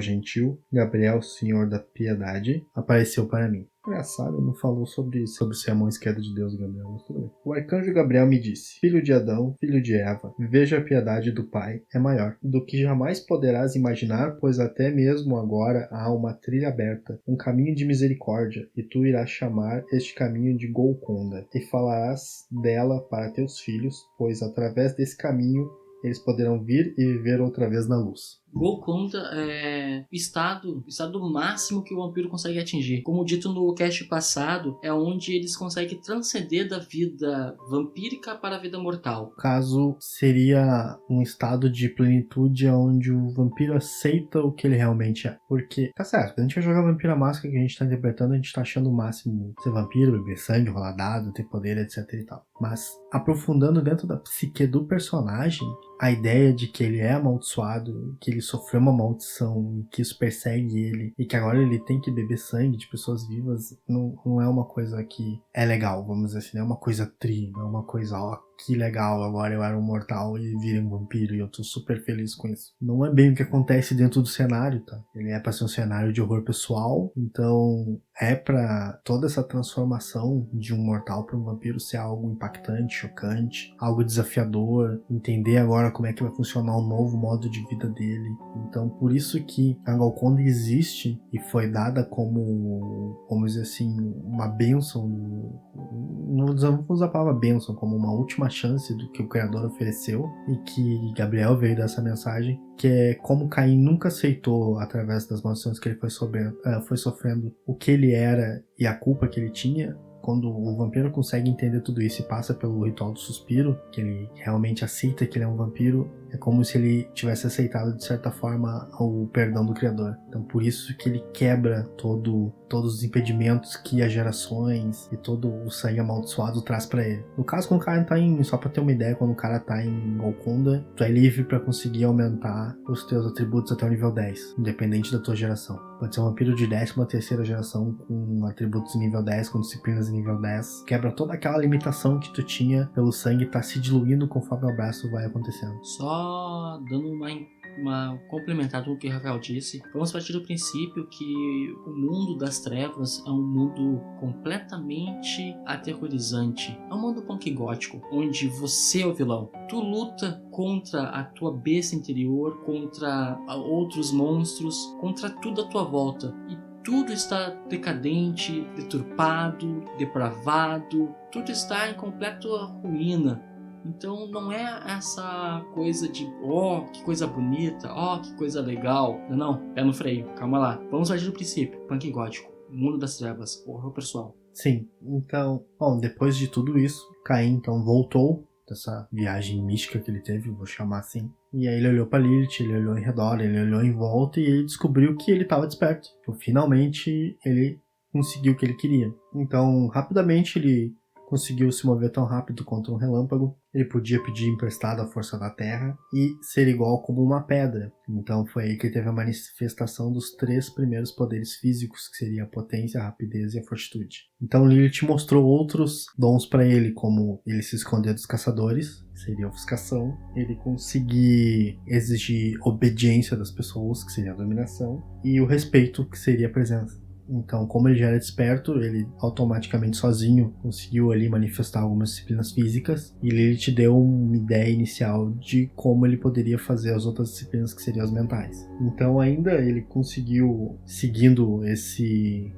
gentil, Gabriel, senhor da piedade, apareceu para mim. Engraçado, não falou sobre o sermão esquerdo de Deus, Gabriel, mas tudo bem. O arcanjo Gabriel me disse: filho de Adão, filho de Eva, veja a piedade do Pai é maior do que jamais poderás imaginar, pois até mesmo agora há uma trilha aberta, um caminho de misericórdia, e tu irás chamar este caminho de Golconda, e falarás dela para teus filhos, pois através desse caminho eles poderão vir e viver outra vez na luz. Golconda é estado máximo que o vampiro consegue atingir. Como dito no cast passado, é onde eles conseguem transcender da vida vampírica para a vida mortal. No caso, seria um estado de plenitude onde o vampiro aceita o que ele realmente é. Porque, tá certo, a gente vai jogar Vampiro à Máscara que a gente tá interpretando, a gente tá achando o máximo ser vampiro, beber sangue, rolar dado, ter poder, etc e tal. Mas, aprofundando dentro da psique do personagem, a ideia de que ele é amaldiçoado, que ele sofreu uma maldição e que isso persegue ele, e que agora ele tem que beber sangue de pessoas vivas, não é uma coisa que é legal, vamos dizer assim, não é uma coisa não é uma coisa, que legal, agora eu era um mortal e virei um vampiro e eu tô super feliz com isso. Não é bem o que acontece dentro do cenário, tá? Ele é pra ser um cenário de horror pessoal, então é pra toda essa transformação de um mortal pra um vampiro ser algo impactante, chocante, algo desafiador, entender agora como é que vai funcionar o novo modo de vida dele. Então por isso que a Golconda existe e foi dada como, vamos dizer assim, uma bênção, não vamos usar a palavra bênção, como uma última chance do que o Criador ofereceu, e que Gabriel veio dessa mensagem, que é como Caim nunca aceitou, através das maldições que ele foi sofrendo, o que ele era e a culpa que ele tinha. Quando o vampiro consegue entender tudo isso e passa pelo ritual do suspiro, que ele realmente aceita que ele é um vampiro, é como se ele tivesse aceitado, de certa forma, o perdão do Criador. Então por isso que ele quebra todos os impedimentos que as gerações e todo o sangue amaldiçoado traz pra ele. No caso, quando o cara tá só pra ter uma ideia, quando o cara tá em Golconda, tu é livre pra conseguir aumentar os teus atributos até o nível 10, independente da tua geração. Pode ser um vampiro de 13ª geração com atributos em nível 10, com disciplinas em nível 10. Quebra toda aquela limitação que tu tinha pelo sangue tá se diluindo conforme o abraço vai acontecendo. Só dando uma complementada com o que o Rafael disse, vamos partir do princípio que o mundo das trevas é um mundo completamente aterrorizante. É um mundo punk gótico, onde você é o vilão. Tu luta contra a tua besta interior, contra outros monstros, contra tudo à tua volta. E tudo está decadente, deturpado, depravado, tudo está em completa ruína. Então não é essa coisa de que coisa bonita, que coisa legal. Não, pé no freio, calma lá. Vamos partir do princípio, punk gótico, mundo das trevas, horror pessoal. Sim, então, depois de tudo isso, Caim então voltou dessa viagem mística que ele teve, vou chamar assim. E aí ele olhou pra Lilith, ele olhou em redor, ele olhou em volta e ele descobriu que ele estava desperto. Então, finalmente ele conseguiu o que ele queria. Então, rapidamente ele conseguiu se mover tão rápido quanto um relâmpago. Ele podia pedir emprestado a força da terra e ser igual como uma pedra. Então foi aí que ele teve a manifestação dos 3 primeiros poderes físicos, que seria a potência, a rapidez e a fortitude. Então Lilith mostrou outros dons para ele, como ele se esconder dos caçadores, que seria a ofuscação, ele conseguir exigir obediência das pessoas, que seria a dominação, e o respeito, que seria a presença. Então, como ele já era desperto, ele automaticamente sozinho conseguiu ali manifestar algumas disciplinas físicas, e Lilith deu uma ideia inicial de como ele poderia fazer as outras disciplinas, que seriam as mentais. Então ainda ele conseguiu, seguindo esse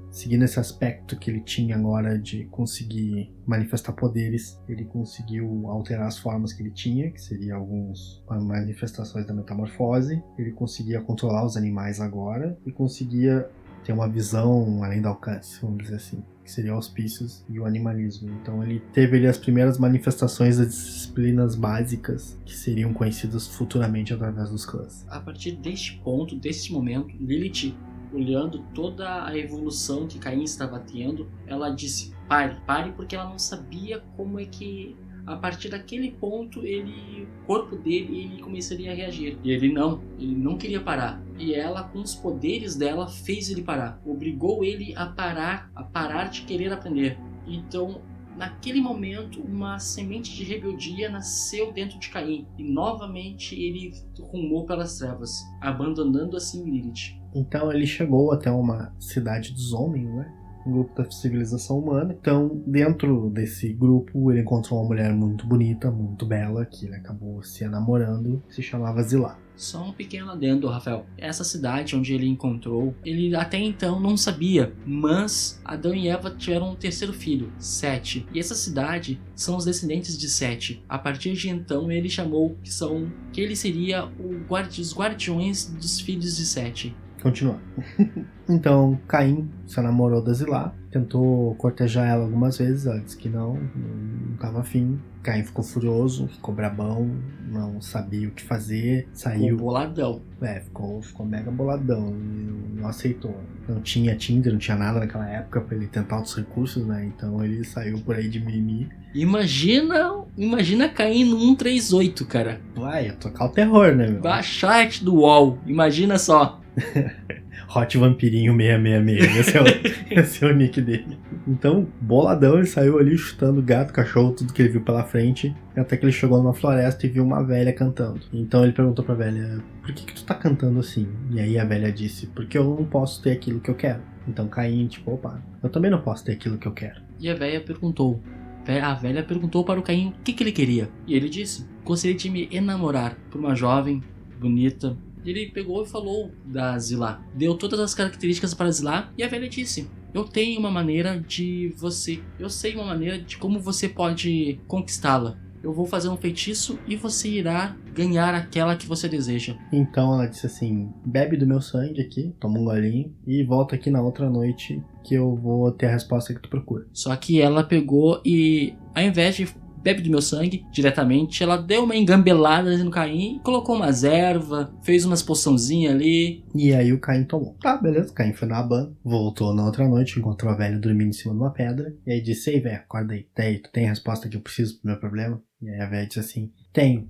aspecto que ele tinha agora de conseguir manifestar poderes, ele conseguiu alterar as formas que ele tinha, que seriam algumas manifestações da metamorfose. Ele conseguia controlar os animais agora e conseguia ter uma visão além do alcance, vamos dizer assim, que seria auspícios e o animalismo. Então ele teve ali as primeiras manifestações das disciplinas básicas que seriam conhecidas futuramente através dos clãs. A partir deste ponto, deste momento, Lilith, olhando toda a evolução que Caim estava tendo, ela disse: pare, porque ela não sabia como é que a partir daquele ponto o corpo dele começaria a reagir. E ele não queria parar. E ela, com os poderes dela, fez ele parar. Obrigou ele a parar de querer aprender. Então, naquele momento, uma semente de rebeldia nasceu dentro de Caim. E novamente ele rumou pelas trevas, abandonando assim Lilith. Então ele chegou até uma cidade dos homens, né? Um grupo da civilização humana. Então, dentro desse grupo, ele encontrou uma mulher muito bonita, muito bela, que ele acabou se enamorando, se chamava Zilá. Só um pequeno adendo, Rafael. Essa cidade onde ele encontrou, ele até então não sabia, mas Adão e Eva tiveram um terceiro filho, Sete. E essa cidade são os descendentes de Sete. A partir de então, ele chamou que ele seria os guardiões dos filhos de Sete. Continuar. Então, Caim se namorou da Zilá, tentou cortejar ela algumas vezes, ela disse que não estava afim. Caim ficou furioso, ficou brabão, não sabia o que fazer, saiu... Ficou boladão. Ficou mega boladão, e não aceitou. Não tinha Tinder, não tinha nada naquela época pra ele tentar outros recursos, né? Então ele saiu por aí de mimimi. Imagina Caim no 138, cara. Vai, ia tocar o terror, né, meu? Baixate do UOL, imagina só. Hot Vampirinho 666, esse é o nick dele. Então, boladão, ele saiu ali chutando gato, cachorro, tudo que ele viu pela frente, até que ele chegou numa floresta e viu uma velha cantando. Então ele perguntou pra velha: por que tu tá cantando assim? E aí a velha disse: porque eu não posso ter aquilo que eu quero. Então Caim, tipo, opa, eu também não posso ter aquilo que eu quero. E a velha perguntou para o Caim o que ele queria. E ele disse: gostaria de me enamorar por uma jovem, bonita. Ele pegou e falou da Zilá. Deu todas as características para Zilá e a velha disse: eu sei uma maneira de como você pode conquistá-la. Eu vou fazer um feitiço e você irá ganhar aquela que você deseja. Então ela disse assim: bebe do meu sangue aqui, toma um golinho e volta aqui na outra noite que eu vou ter a resposta que tu procura. Só que ela pegou e, ao invés de bebe do meu sangue diretamente, ela deu uma engambelada no Caim, colocou umas ervas, fez umas poçãozinhas ali. E aí o Caim tomou. Tá, beleza, o Caim foi na ban, voltou na outra noite, encontrou a velha dormindo em cima de uma pedra, e aí disse: ei, velho, acorda aí, tu tem a resposta que eu preciso pro meu problema? E aí a velha disse assim: tenho,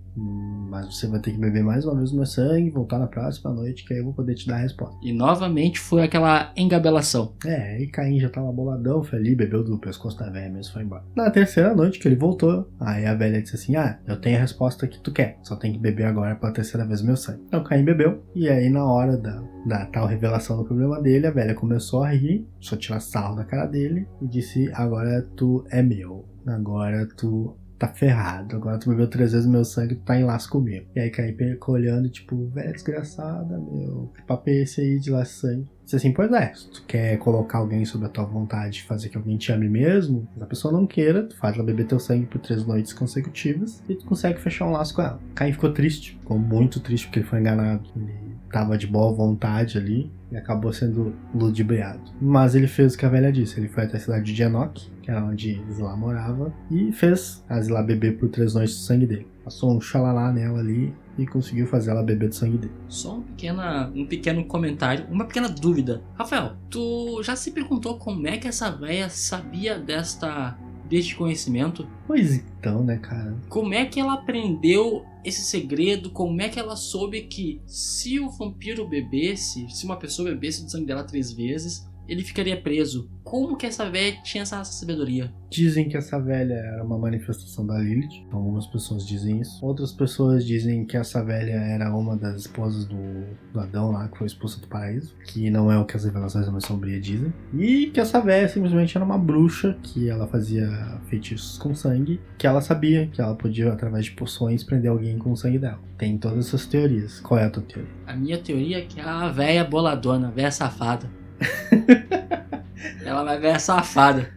mas você vai ter que beber mais uma vez o meu sangue, voltar na próxima noite, que aí eu vou poder te dar a resposta. E novamente foi aquela engabelação. Aí Caim já tava boladão, foi ali, bebeu do pescoço da velha mesmo, foi embora. Na terceira noite que ele voltou, aí a velha disse assim: eu tenho a resposta que tu quer, só tem que beber agora pela terceira vez o meu sangue. Então Caim bebeu, e aí na hora da tal revelação do problema dele, a velha começou a rir, só tirar sarro da cara dele, e disse: agora tu é meu, agora tu tá ferrado, agora tu bebeu 3 vezes meu sangue, tu tá em laço comigo. E aí Caim ficou olhando, tipo, velho, desgraçada, meu, que papo é esse aí de laço sangue? Disse assim: pois é, se tu quer colocar alguém sob a tua vontade, fazer que alguém te ame mesmo, se a pessoa não queira, tu faz ela beber teu sangue por 3 noites consecutivas e tu consegue fechar um laço com ela. Caim ficou triste, ficou muito triste porque ele foi enganado. Ele tava de boa vontade ali e acabou sendo ludibriado. Mas ele fez o que a velha disse, ele foi até a cidade de Enoch, que era onde Zilá morava, e fez a Zilá beber por 3 noites do sangue dele. passou um xalalá nela ali e conseguiu fazer ela beber do sangue dele. Só um pequeno comentário, uma pequena dúvida. Rafael, tu já se perguntou como é que essa véia sabia deste conhecimento? Pois então, né, cara? Como é que ela aprendeu esse segredo? Como é que ela soube que se o vampiro bebesse, se uma pessoa bebesse do sangue dela 3 vezes, ele ficaria preso? Como que essa velha tinha essa sabedoria? Dizem que essa velha era uma manifestação da Lilith. Algumas pessoas dizem isso. Outras pessoas dizem que essa velha era uma das esposas do Adão lá, que foi expulsa do paraíso. Que não é o que as revelações da Mais Sombria dizem. E que essa velha simplesmente era uma bruxa, que ela fazia feitiços com sangue. Que ela sabia que ela podia, através de poções, prender alguém com o sangue dela. Tem todas essas teorias. Qual é a tua teoria? A minha teoria é que é a velha boladona, a velha safada. Ela vai ver safada.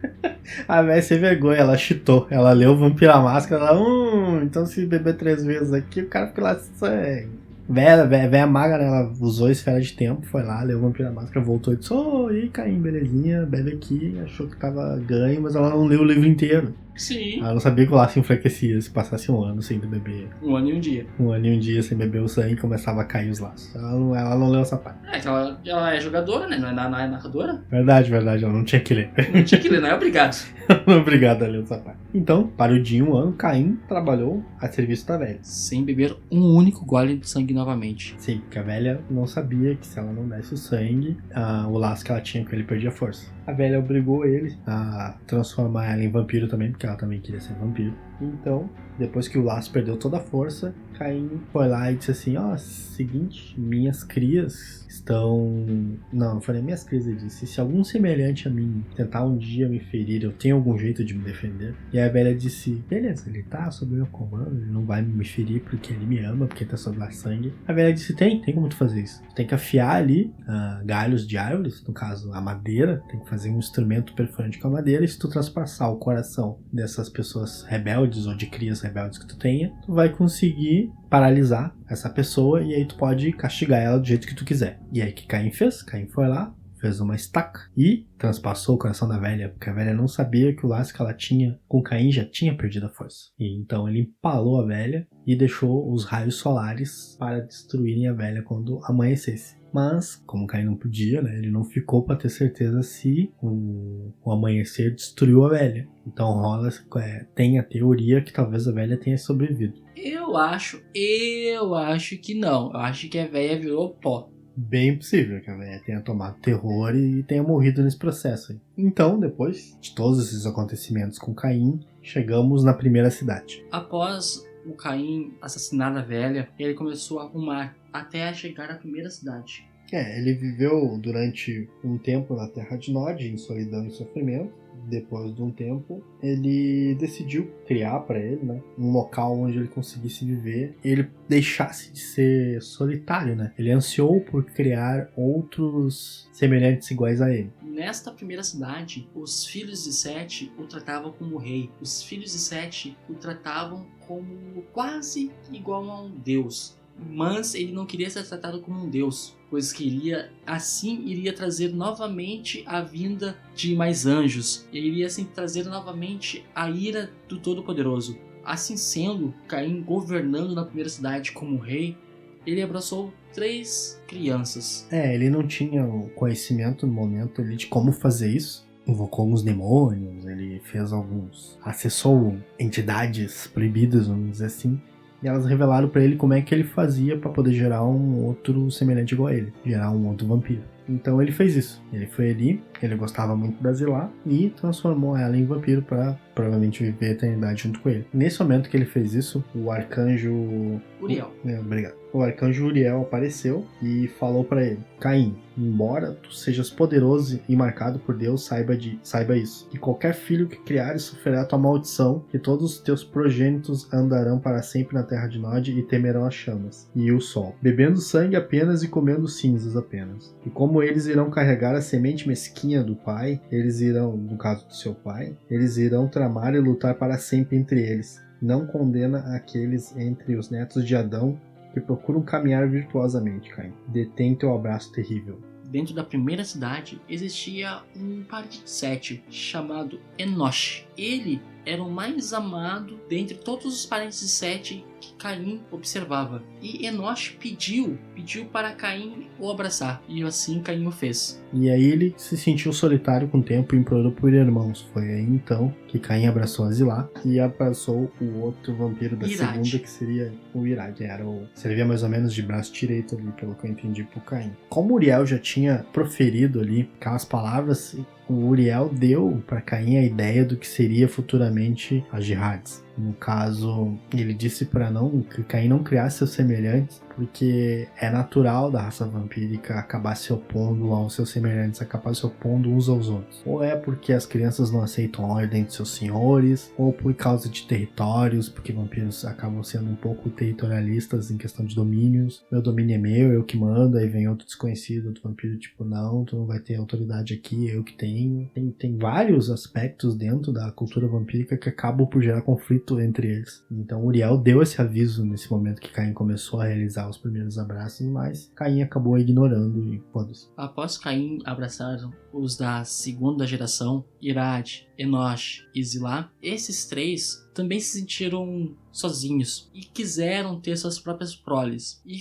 A véia sem vergonha, ela cheatou. Ela leu o Vampiro à Máscara, ela, então se beber 3 vezes aqui, o cara fica lá sangue. Véia maga, né? Ela usou a esfera de tempo, foi lá, leu o Vampiro à Máscara, voltou e disse: e aí, Caim, belezinha, bebe aqui. Achou que tava ganho, mas ela não leu o livro inteiro. Sim. Ela não sabia que o laço enfraquecia se passasse um ano sem beber. 1 ano e 1 dia. 1 ano e 1 dia sem beber o sangue, começava a cair os laços. Ela não leu essa parte. É que ela é jogadora, né? Não é narradora. Verdade, ela não tinha que ler. Não tinha que ler, não é obrigado. Obrigado a ler essa parte. Então, para o dia 1 ano, Caim trabalhou a serviço da velha. Sem beber um único gole de sangue novamente. Sim, porque a velha não sabia que se ela não desse o sangue, o laço que ela tinha com ele perdia força. A velha obrigou ele a transformar ela em vampiro também, porque ela também queria ser vampiro. Então, depois que o laço perdeu toda a força, Caim foi lá e disse assim: seguinte, minhas crias estão... Não foi nem minhas crias, ele disse: se algum semelhante a mim tentar um dia me ferir, eu tenho algum jeito de me defender? E a velha disse: beleza, ele tá sob meu comando, ele não vai me ferir porque ele me ama, porque ele tá sob o sangue. A velha disse: tem como tu fazer isso. Tu tem que afiar ali galhos de árvores, no caso a madeira, tem que fazer um instrumento perfurante com a madeira, e se tu transpassar o coração dessas pessoas rebeldes ou de crias rebeldes que tu tenha, tu vai conseguir paralisar essa pessoa e aí tu pode castigar ela do jeito que tu quiser. E aí o que Caim fez? Caim foi lá, fez uma estaca e transpassou o coração da velha, porque a velha não sabia que o laço que ela tinha com Caim já tinha perdido a força. E então ele empalou a velha e deixou os raios solares para destruírem a velha quando amanhecesse. Mas, como Caim não podia, né, ele não ficou para ter certeza se o amanhecer destruiu a velha. Então tem a teoria que talvez a velha tenha sobrevivido. Eu acho que não. Eu acho que a velha virou pó. Bem possível que a velha tenha tomado terror e tenha morrido nesse processo aí. Então, depois de todos esses acontecimentos com Caim, chegamos na primeira cidade. Após o Caim assassinar a velha, ele começou a arrumar até chegar à primeira cidade. Ele viveu durante um tempo na Terra de Nod, em solidão e sofrimento. Depois de um tempo, ele decidiu criar para ele, né, um local onde ele conseguisse viver e ele deixasse de ser solitário, né? Ele ansiou por criar outros semelhantes iguais a ele. Nesta primeira cidade, os filhos de Sete o tratavam como rei. Os filhos de Sete o tratavam como quase igual a um deus. Mas ele não queria ser tratado como um deus, pois iria trazer novamente a vinda de mais anjos. Ele iria assim trazer novamente a ira do Todo-Poderoso. Assim sendo, Caim governando na primeira cidade como rei, ele abraçou 3 crianças. Ele não tinha o conhecimento no momento de como fazer isso. Invocou alguns demônios, ele acessou entidades proibidas, vamos dizer assim. E elas revelaram pra ele como é que ele fazia pra poder gerar um outro semelhante igual a ele. Gerar um outro vampiro. Então ele fez isso. Ele foi ali, ele gostava muito da Zilá e transformou ela em vampiro pra provavelmente viver a eternidade junto com ele. Nesse momento que ele fez isso, o arcanjo... Uriel. Obrigado. O arcanjo Uriel apareceu e falou pra ele: Caim, embora tu sejas poderoso e marcado por Deus, saiba isso. Que qualquer filho que criares sofrerá tua maldição, que todos os teus progênitos andarão para sempre na terra de Nod e temerão as chamas e o sol, bebendo sangue apenas e comendo cinzas apenas. E como eles irão carregar a semente mesquinha do pai, eles irão, no caso do seu pai, eles irão tramar e lutar para sempre entre eles. Não condena aqueles entre os netos de Adão que procuram caminhar virtuosamente, Caim. Detém teu abraço terrível. Dentro da primeira cidade existia um par de Sete chamado Enosh. Ele era o mais amado dentre todos os parentes de Sete que Caim observava. E Enosh pediu para Caim o abraçar, e assim Caim o fez. E aí ele se sentiu solitário com o tempo e implorou por irmãos. Foi aí então que Caim abraçou a Zilá e abraçou o outro vampiro da Irad. segunda, que seria o Irad. Servia mais ou menos de braço direito ali, pelo que eu entendi, pro Caim. Como Uriel já tinha proferido ali aquelas palavras, o Uriel deu para Caim a ideia do que seria futuramente as Jihadis. No caso, ele disse para que Caim não criasse seus semelhantes, porque é natural da raça vampírica acabar se opondo aos seus semelhantes, acabar se opondo uns aos outros. Ou é porque as crianças não aceitam a ordem de seus senhores, ou por causa de territórios, porque vampiros acabam sendo um pouco territorialistas em questão de domínios. Meu domínio é meu, eu que mando, aí vem outro desconhecido, outro vampiro tipo, não, tu não vai ter autoridade aqui, eu que tenho. Tem vários aspectos dentro da cultura vampírica que acabam por gerar conflito entre eles. Então Uriel deu esse aviso nesse momento que Caim começou a realizar os primeiros abraços, mas Caim acabou ignorando e foda-se. Após Caim abraçar os da segunda geração, Irad, Enosh e Zilá, esses três também se sentiram sozinhos e quiseram ter suas próprias proles, e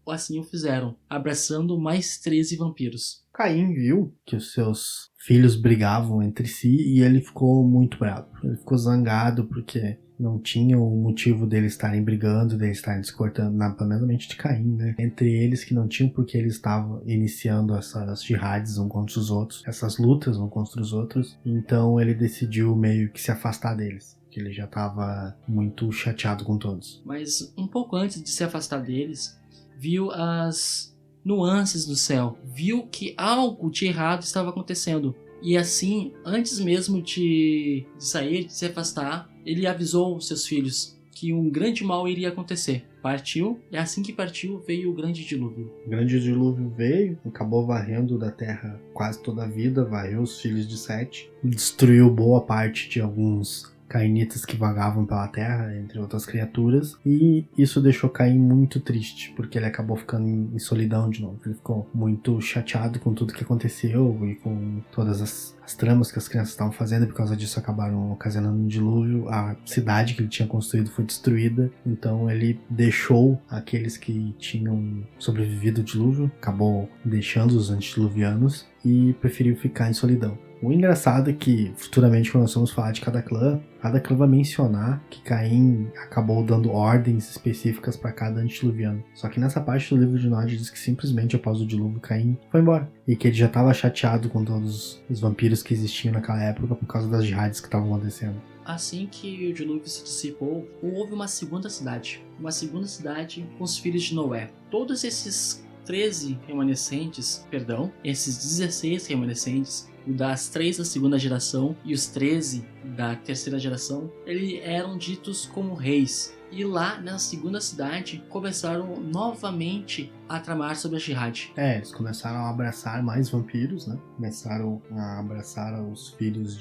assim o fizeram, abraçando mais 13 vampiros. Caim viu que os seus filhos brigavam entre si e ele ficou muito bravo. Ele ficou zangado porque não tinha o motivo deles estarem brigando, deles estarem discordando, pelo menos na mente de Caim, né? Entre eles, que não tinham porque eles estavam iniciando essas jihadis uns contra os outros, essas lutas uns contra os outros. Então ele decidiu meio que se afastar deles, que ele já estava muito chateado com todos. Mas um pouco antes de se afastar deles, viu as nuances do céu, viu que algo de errado estava acontecendo. E assim, antes mesmo de sair, de se afastar, ele avisou seus filhos que um grande mal iria acontecer. Partiu, e assim que partiu, veio o grande dilúvio. O grande dilúvio veio, acabou varrendo da terra quase toda a vida, varreu os filhos de Sete, destruiu boa parte de alguns cainitas que vagavam pela terra, entre outras criaturas, e isso deixou Caim muito triste, porque ele acabou ficando em solidão de novo. Ele ficou muito chateado com tudo que aconteceu e com todas as tramas que as crianças estavam fazendo, e por causa disso acabaram ocasionando um dilúvio. A cidade que ele tinha construído foi destruída, então ele deixou aqueles que tinham sobrevivido ao dilúvio, acabou deixando os antediluvianos e preferiu ficar em solidão. O engraçado é que, futuramente, quando nós vamos falar de cada clã vai mencionar que Caim acabou dando ordens específicas para cada antediluviano. Só que nessa parte do livro de Nod diz que simplesmente após o dilúvio, Caim foi embora. E que ele já estava chateado com todos os vampiros que existiam naquela época por causa das jihadis que estavam acontecendo. Assim que o dilúvio se dissipou, houve uma segunda cidade. Uma segunda cidade com os filhos de Noé. Todos esses 13 remanescentes, esses 16 remanescentes, das 3 da segunda geração e os 13 da terceira geração, eles eram ditos como reis. E lá, na segunda cidade, começaram novamente a tramar sobre a Jihad. Eles começaram a abraçar mais vampiros, né? Começaram a abraçar os filhos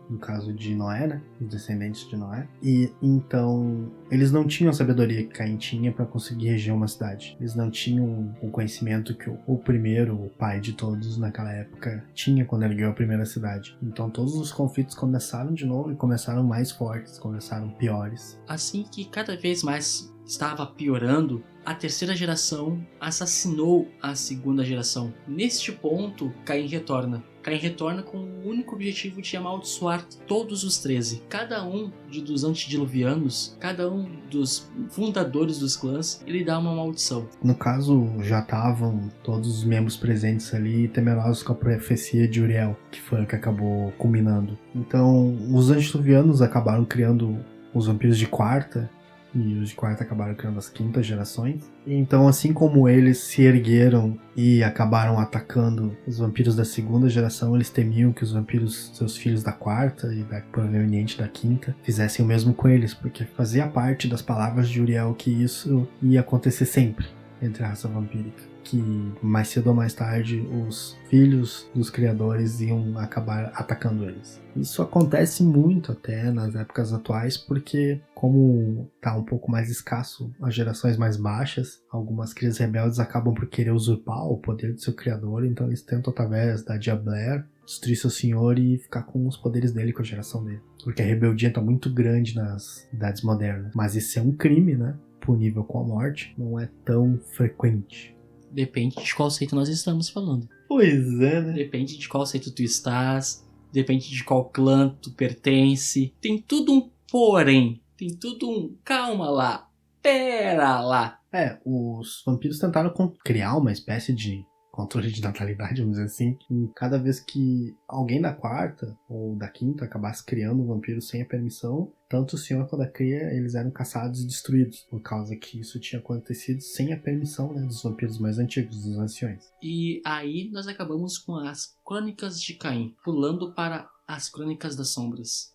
no caso de Noé, né? Os descendentes de Noé. E então, eles não tinham a sabedoria que Caim tinha para conseguir reger uma cidade. Eles não tinham o conhecimento que o primeiro, o pai de todos naquela época, tinha quando ergueu a primeira cidade. Então, todos os conflitos começaram de novo e começaram mais fortes, começaram piores. Assim que cada vez mais estava piorando, a terceira geração assassinou a segunda geração. Neste ponto, Caim retorna. Caim retorna com o único objetivo de amaldiçoar todos os 13. Cada um dos antediluvianos, cada um dos fundadores dos clãs, ele dá uma maldição. No caso, já estavam todos os membros presentes ali temerosos com a profecia de Uriel, que foi o que acabou culminando. Então, os antediluvianos acabaram criando os vampiros de quarta, e os de quarta acabaram criando as quintas gerações. Então, assim como eles se ergueram e acabaram atacando os vampiros da segunda geração, eles temiam que os vampiros, seus filhos da quarta e provavelmente da quinta, fizessem o mesmo com eles, porque fazia parte das palavras de Uriel que isso ia acontecer sempre entre a raça vampírica. que mais cedo ou mais tarde os filhos dos criadores iam acabar atacando eles. Isso acontece muito até nas épocas atuais, porque como tá um pouco mais escasso as gerações mais baixas, algumas crias rebeldes acabam por querer usurpar o poder do seu criador, então eles tentam, através da Diabler, destruir seu senhor e ficar com os poderes dele, com a geração dele. Porque a rebeldia tá muito grande nas idades modernas. Mas isso é um crime, né? Punível com a morte, não é tão frequente. Depende de qual seito nós estamos falando. Pois é, né? Depende de qual seito tu estás, depende de qual clã tu pertence. Tem tudo um porém, tem tudo um calma lá, pera lá. Os vampiros tentaram criar uma espécie de controle de natalidade, vamos dizer assim. E cada vez que alguém da quarta ou da quinta acabasse criando um vampiro sem a permissão, tanto o senhor quanto a cria, eles eram caçados e destruídos, por causa que isso tinha acontecido sem a permissão, né, dos vampiros mais antigos, dos anciões. E aí nós acabamos com as Crônicas de Caim, pulando para as Crônicas das Sombras.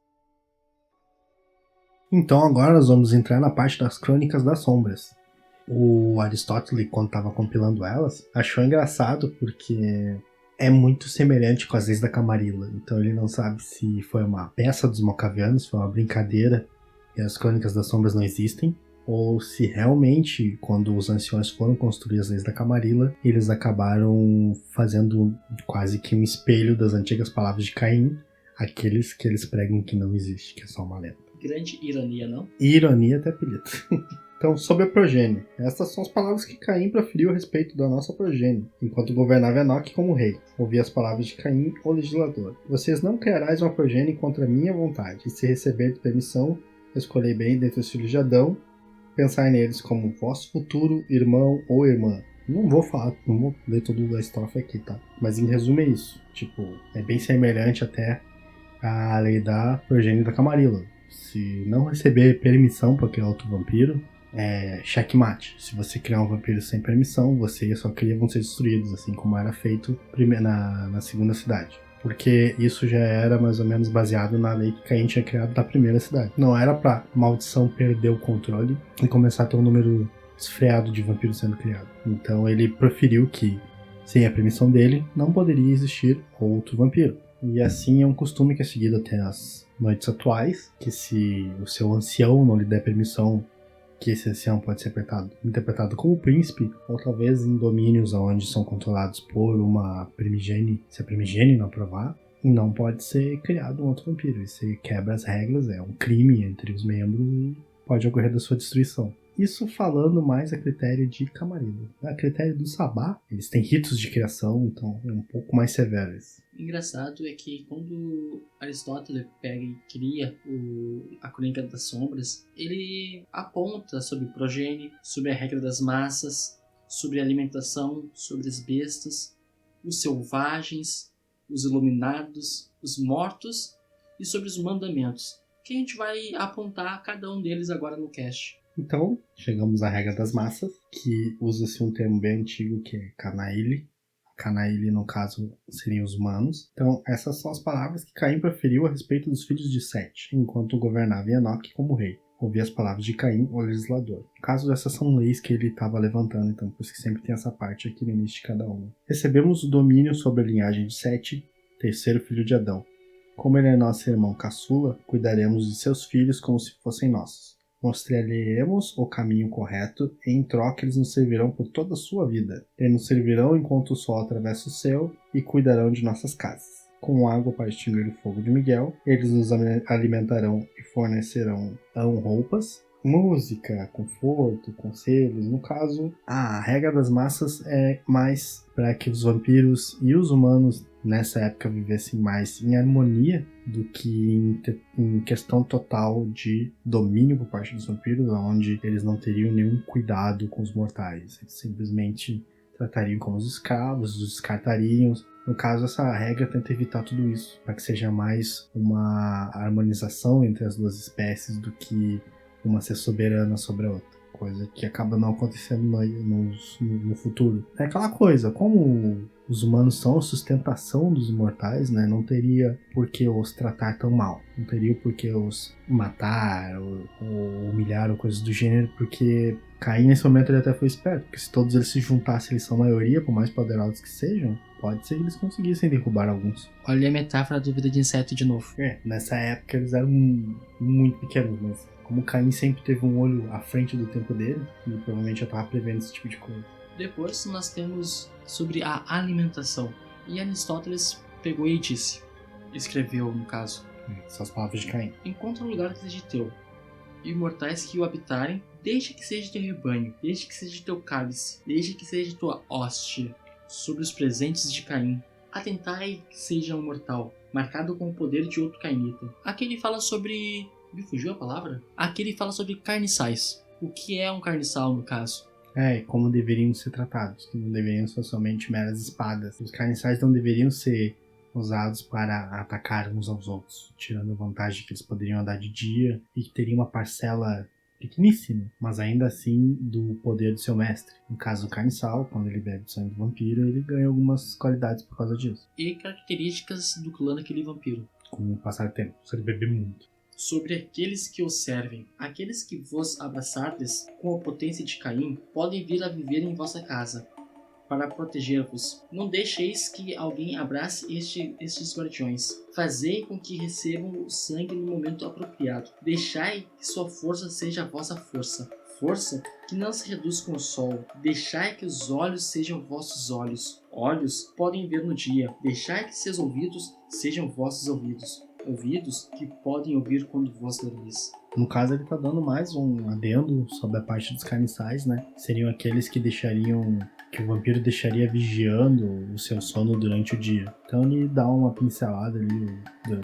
Então agora nós vamos entrar na parte das Crônicas das Sombras. O Aristóteles, quando estava compilando elas, achou engraçado porque é muito semelhante com as leis da Camarilla. Então ele não sabe se foi uma peça dos Mocavianos, foi uma brincadeira e as Crônicas das Sombras não existem, ou se realmente, quando os anciões foram construir as leis da Camarilla, eles acabaram fazendo quase que um espelho das antigas palavras de Caim, aqueles que eles pregam que não existe, que é só uma lenda. Grande ironia, não? Ironia até apelido. Então, sobre a progênie. Estas são as palavras que Caim proferiu a respeito da nossa progênie, enquanto governava Enoque como rei. Ouvi as palavras de Caim, o legislador. Vocês não criarás uma progênie contra a minha vontade, e se receber permissão, escolhei bem dentre os filhos de Adão, pensai neles como vosso futuro irmão ou irmã. Não vou ler toda a estrofe aqui, tá? Mas em resumo é isso. É bem semelhante até à lei da progênie da Camarilla. Se não receber permissão para criar outro vampiro, checkmate. Se você criar um vampiro sem permissão, você e a sua cria vão ser destruídos, assim como era feito na segunda cidade. Porque isso já era mais ou menos baseado na lei que Caim tinha criado da primeira cidade. Não era pra maldição perder o controle e começar a ter um número esfriado de vampiros sendo criado. Então ele preferiu que, sem a permissão dele, não poderia existir outro vampiro. E assim é um costume que é seguido até as noites atuais, que se o seu ancião não lhe der permissão, que esse ancião pode ser interpretado como príncipe, ou talvez em domínios onde são controlados por uma primigênie, se a primigênie não aprovar, não pode ser criado um outro vampiro. E se quebra as regras, é um crime entre os membros e pode ocorrer da sua destruição. Isso falando mais a critério de Camarilla. A critério do Sabá, eles têm ritos de criação, então é um pouco mais severo isso. O engraçado é que quando Aristóteles pega e cria a Crônica das Sombras, ele aponta sobre progênie, sobre a regra das massas, sobre a alimentação, sobre as bestas, os selvagens, os iluminados, os mortos e sobre os mandamentos, que a gente vai apontar cada um deles agora no cast. Então, chegamos à regra das massas, que usa-se um termo bem antigo que é Canaile. Canaile, no caso, seriam os humanos. Então, essas são as palavras que Caim proferiu a respeito dos filhos de Sete, enquanto governava Enoque como rei. Ouvi as palavras de Caim, o legislador. No caso, essas são leis que ele estava levantando, então por isso que sempre tem essa parte aqui no início de cada uma. Recebemos o domínio sobre a linhagem de Sete, terceiro filho de Adão. Como ele é nosso irmão caçula, cuidaremos de seus filhos como se fossem nossos. Mostrar-lhe-emos o caminho correto, e em troca eles nos servirão por toda a sua vida. Eles nos servirão enquanto o sol atravessa o céu e cuidarão de nossas casas. Com água para extinguir o fogo de Miguel, eles nos alimentarão e fornecerão roupas, música, conforto, conselhos. No caso, a regra das massas é mais para que os vampiros e os humanos nessa época vivessem mais em harmonia do que em questão total de domínio por parte dos vampiros, onde eles não teriam nenhum cuidado com os mortais. Eles simplesmente tratariam como os escravos, os descartariam. No caso, essa regra tenta evitar tudo isso, para que seja mais uma harmonização entre as duas espécies do que uma ser soberana sobre a outra. coisa que acaba não acontecendo no futuro. É aquela coisa, como os humanos são a sustentação dos imortais, né? Não teria por que os tratar tão mal. Não teria por que os matar ou humilhar ou coisas do gênero, porque Caim nesse momento ele até foi esperto, porque se todos eles se juntassem, eles são a maioria, por mais poderosos que sejam, pode ser que eles conseguissem derrubar alguns. Olha a metáfora da vida de inseto de novo. Nessa época eles eram muito pequenos, mas como Caim sempre teve um olho à frente do tempo dele, ele provavelmente já estava prevendo esse tipo de coisa. Depois nós temos sobre a alimentação. E Aristóteles pegou e disse, escreveu no caso, Essas palavras de Caim. encontra um lugar que seja teu, imortais que o habitarem, desde que seja teu rebanho, desde que seja teu cálice, desde que seja tua hóstia, sobre os presentes de Caim. Atentai que seja um mortal, marcado com o poder de outro cainita. Aqui ele fala sobre... me fugiu a palavra? Aqui ele fala sobre carniçais. O que é um carniçal no caso? E como deveriam ser tratados, que não deveriam ser somente meras espadas. Os carniçais não deveriam ser usados para atacar uns aos outros, tirando vantagem que eles poderiam andar de dia e que teriam uma parcela pequeníssima, mas ainda assim do poder do seu mestre. No caso do carniçal, quando ele bebe sangue do vampiro, ele ganha algumas qualidades por causa disso. E características do clã daquele vampiro. Com o passar do tempo, se ele beber muito. Sobre aqueles que os servem. Aqueles que vos abraçardes com a potência de Caim podem vir a viver em vossa casa, para proteger-vos. Não deixeis que alguém abrace estes guardiões. Fazei com que recebam o sangue no momento apropriado. Deixai que sua força seja a vossa força. Força que não se reduz com o sol. Deixai que os olhos sejam vossos olhos. Olhos podem ver no dia. Deixai que seus ouvidos sejam vossos ouvidos. Ouvidos que podem ouvir quando vos dormis. No caso, ele tá dando mais um adendo sobre a parte dos carniçais, né? Seriam aqueles que que o vampiro deixaria vigiando o seu sono durante o dia. Então ele dá uma pincelada ali,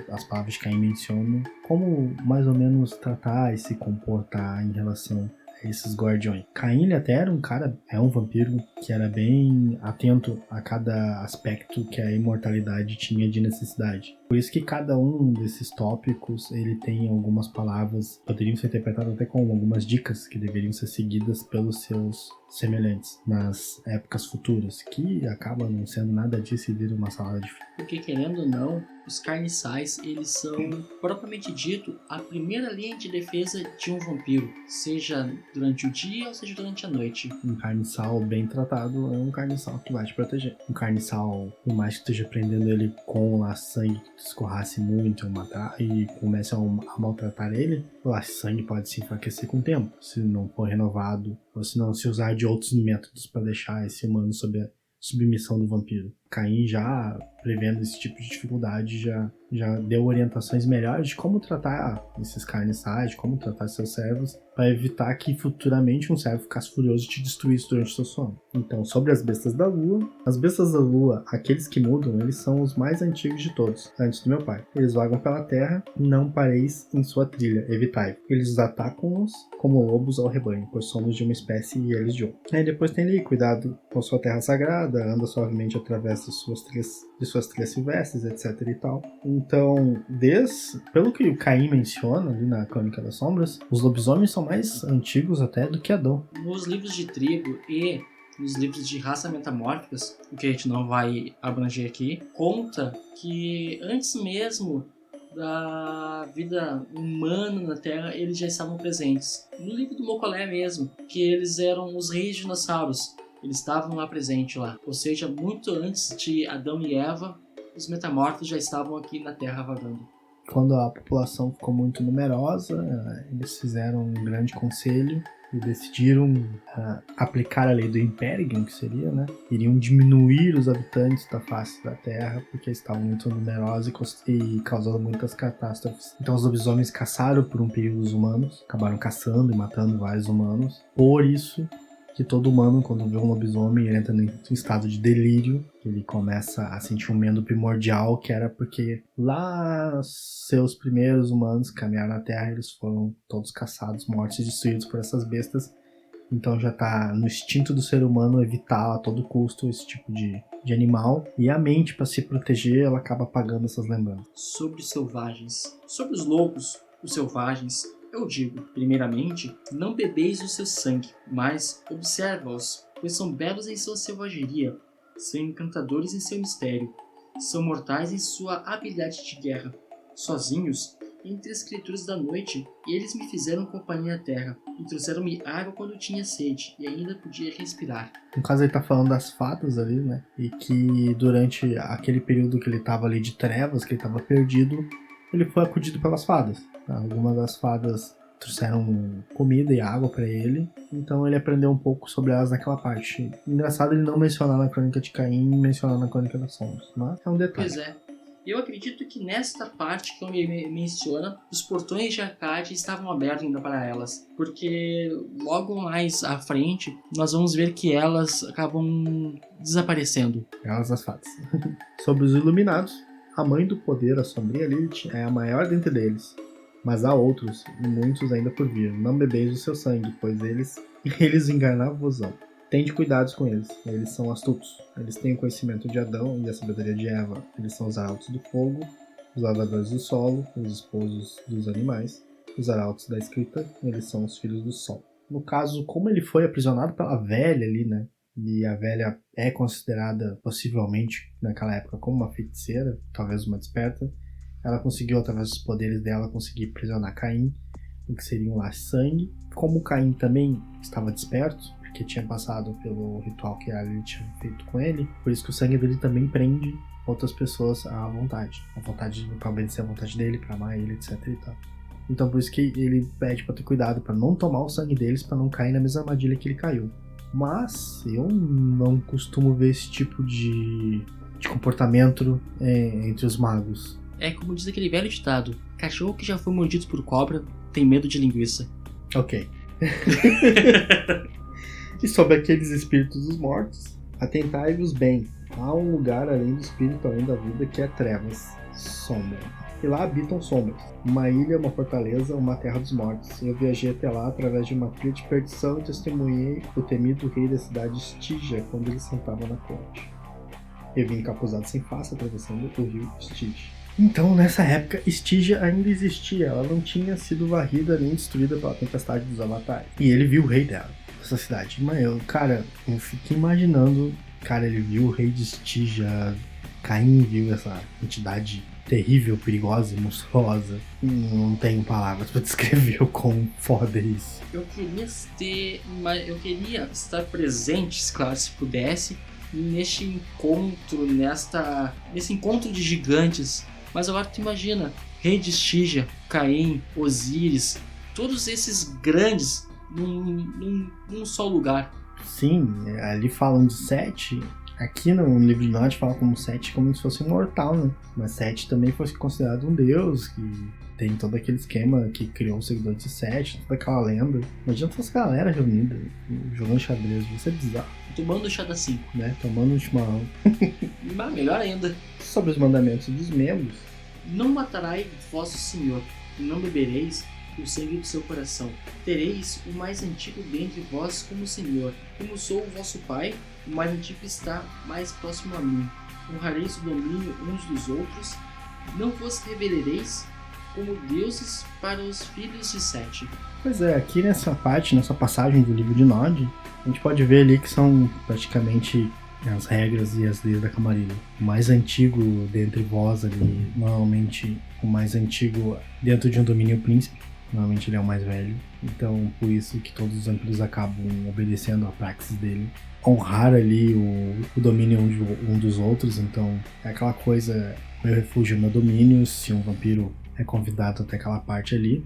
as palavras que Caim menciona, como mais ou menos tratar e se comportar em relação a esses guardiões. Caim, ele até era um vampiro que era bem atento a cada aspecto que a imortalidade tinha de necessidade. Por isso que cada um desses tópicos, ele tem algumas palavras, poderiam ser interpretadas até como algumas dicas que deveriam ser seguidas pelos seus semelhantes nas épocas futuras, que acabam não sendo nada disso e viram uma salada de fruta. Porque querendo ou não, os carniçais, eles são, propriamente dito, a primeira linha de defesa de um vampiro, seja durante o dia ou seja durante a noite. Um carniçal bem tratado é um carniçal que vai te proteger. Um carniçal, por mais que esteja prendendo ele com lá sangue que escorrasse muito matar, e comece a maltratar ele, lá sangue pode se enfraquecer com o tempo, se não for renovado, ou se não se usar de outros métodos para deixar esse humano sob a submissão do vampiro. Caim, já prevendo esse tipo de dificuldade, já deu orientações melhores de como tratar esses carniçais, de como tratar seus servos, para evitar que futuramente um servo ficasse furioso e te destruísse durante o seu sono. Então, sobre as bestas da lua, aqueles que mudam, eles são os mais antigos de todos, antes do meu pai. Eles vagam pela terra, não pareis em sua trilha, evitai. Eles os atacam-nos como lobos ao rebanho, pois somos de uma espécie e eles de outra. Aí depois tem ali, cuidado com sua terra sagrada, anda suavemente através de suas trilhas silvestres, etc e tal. Então, pelo que o Caim menciona ali na Crônica das Sombras, os lobisomens são mais antigos até do que Adão. Nos livros de tribo e nos livros de raça metamórficas, o que a gente não vai abranger aqui, conta que antes mesmo da vida humana na Terra, eles já estavam presentes. No livro do Mocolé mesmo, que eles eram os reis dinossauros, eles estavam lá presentes lá. Ou seja, muito antes de Adão e Eva, os metamorfos já estavam aqui na Terra vagando. Quando a população ficou muito numerosa, eles fizeram um grande conselho e decidiram aplicar a lei do Imperium, que seria, né? Iriam diminuir os habitantes da face da Terra, porque estavam muito numerosos e causando muitas catástrofes. Então os lobisomens caçaram por um período os humanos, acabaram caçando e matando vários humanos. Por isso que todo humano, quando vê um lobisomem, ele entra em estado de delírio, ele começa a sentir um medo primordial, que era porque lá seus primeiros humanos que caminharam na Terra, eles foram todos caçados, mortos e destruídos por essas bestas. Então já tá no instinto do ser humano evitar a todo custo esse tipo de animal. E a mente, para se proteger, ela acaba apagando essas lembranças. Sobre os selvagens. Sobre os lobos, os selvagens, Eu digo, primeiramente, não bebeis o seu sangue, mas observa-os, pois são belos em sua selvageria, são encantadores em seu mistério, são mortais em sua habilidade de guerra. Sozinhos, entre as criaturas da noite, eles me fizeram companhia na terra, e trouxeram-me água quando tinha sede, e ainda podia respirar. No caso, ele tá falando das fadas ali, né? E que durante aquele período que ele tava ali de trevas, que ele tava perdido, ele foi acudido pelas fadas. Algumas das fadas trouxeram comida e água pra ele, então ele aprendeu um pouco sobre elas naquela parte. Engraçado ele não mencionar na Crônica de Caim e mencionar na Crônica das Sombras, mas é um detalhe. Pois é. Eu acredito que nesta parte que ele menciona, os portões de Arcade estavam abertos ainda para elas. Porque logo mais à frente, nós vamos ver que elas acabam desaparecendo. Elas as fadas. Sobre os Iluminados, a mãe do poder, a sombria Lilith, é a maior dentre deles. Mas há outros, e muitos ainda por vir. Não bebeis o seu sangue, pois eles enganar-vos-ão. Tende cuidados com eles, eles são astutos. Eles têm o conhecimento de Adão e a sabedoria de Eva. Eles são os arautos do fogo, os lavradores do solo, os esposos dos animais, os arautos da escrita, eles são os filhos do sol. No caso, como ele foi aprisionado pela velha ali, né? E a velha é considerada, possivelmente, naquela época, como uma feiticeira, talvez uma desperta, ela conseguiu, através dos poderes dela, conseguir aprisionar Caim, o que seria um laço de sangue. Como Caim também estava desperto, que tinha passado pelo ritual que a Lilith tinha feito com ele, por isso que o sangue dele também prende outras pessoas à vontade pra obedecer à vontade dele, pra amar ele, etc e tal. Então por isso que ele pede pra ter cuidado, pra não tomar o sangue deles, pra não cair na mesma armadilha que ele caiu. Mas eu não costumo ver esse tipo de comportamento entre os magos. É como diz aquele velho ditado, cachorro que já foi mordido por cobra tem medo de linguiça. Ok. E sobre aqueles espíritos dos mortos, atentai-vos bem. Há um lugar além do espírito, além da vida, que é trevas, sombra. E lá habitam sombras. Uma ilha, uma fortaleza, uma terra dos mortos. Eu viajei até lá através de uma trilha de perdição e testemunhei o temido rei da cidade Stygia quando ele sentava na corte. Eu vim encapuzado sem face, atravessando o rio Stygia. Então, nessa época, Stygia ainda existia. Ela não tinha sido varrida nem destruída pela tempestade dos avatares. E ele viu o rei dela. Essa cidade. Mas eu fiquei imaginando, ele viu o rei de Stygia, Caim viu essa entidade terrível, perigosa e monstruosa. Não tenho palavras pra descrever o quão foda é isso. Eu queria estar presente, claro, se pudesse, neste encontro, nesse encontro de gigantes. Mas agora tu imagina, rei de Stygia, Caim, Osíris, todos esses grandes num só lugar. Sim, ali falam de Sete. Aqui no livro de Nod fala como Sete como se fosse um mortal, né? Mas Sete também foi considerado um deus, que tem todo aquele esquema que criou o seguidor de Sete, toda aquela lenda. Imagina toda essa galera reunida, jogando xadrez, isso é bizarro. Tomando chá da 5. Né? Tomando um chimarrão. Mas melhor ainda. Sobre os mandamentos dos membros. Não matarai vosso senhor, e não bebereis o sangue do seu coração. Tereis o mais antigo dentre vós como senhor. Como sou o vosso pai, o mais antigo está mais próximo a mim. Honrareis o domínio uns dos outros. Não vos rebelereis como deuses para os filhos de Sete. Pois é, aqui nessa passagem do livro de Nod, a gente pode ver ali que são praticamente as regras e as leis da Camarilla. O mais antigo dentre vós ali, normalmente o mais antigo dentro de um domínio príncipe, normalmente ele é o mais velho. Então, por isso que todos os vampiros acabam obedecendo a praxis dele. Honrar ali o domínio um dos outros, então é aquela coisa, meu refúgio é meu domínio. Se um vampiro é convidado até aquela parte ali,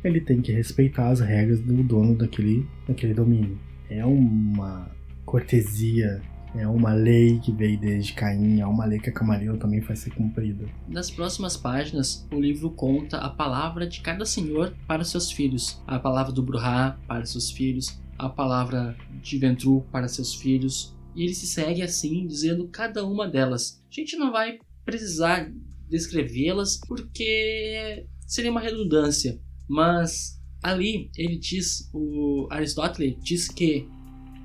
ele tem que respeitar as regras do dono daquele domínio. É uma cortesia, é uma lei que veio desde Caim, é uma lei que a Camarilla também vai ser cumprida. Nas próximas páginas, o livro conta a palavra de cada senhor para seus filhos, a palavra do Bruhá para seus filhos, a palavra de Ventrue para seus filhos, e ele se segue assim, dizendo cada uma delas. A gente não vai precisar descrevê-las porque seria uma redundância, mas ali ele diz, o Aristóteles diz que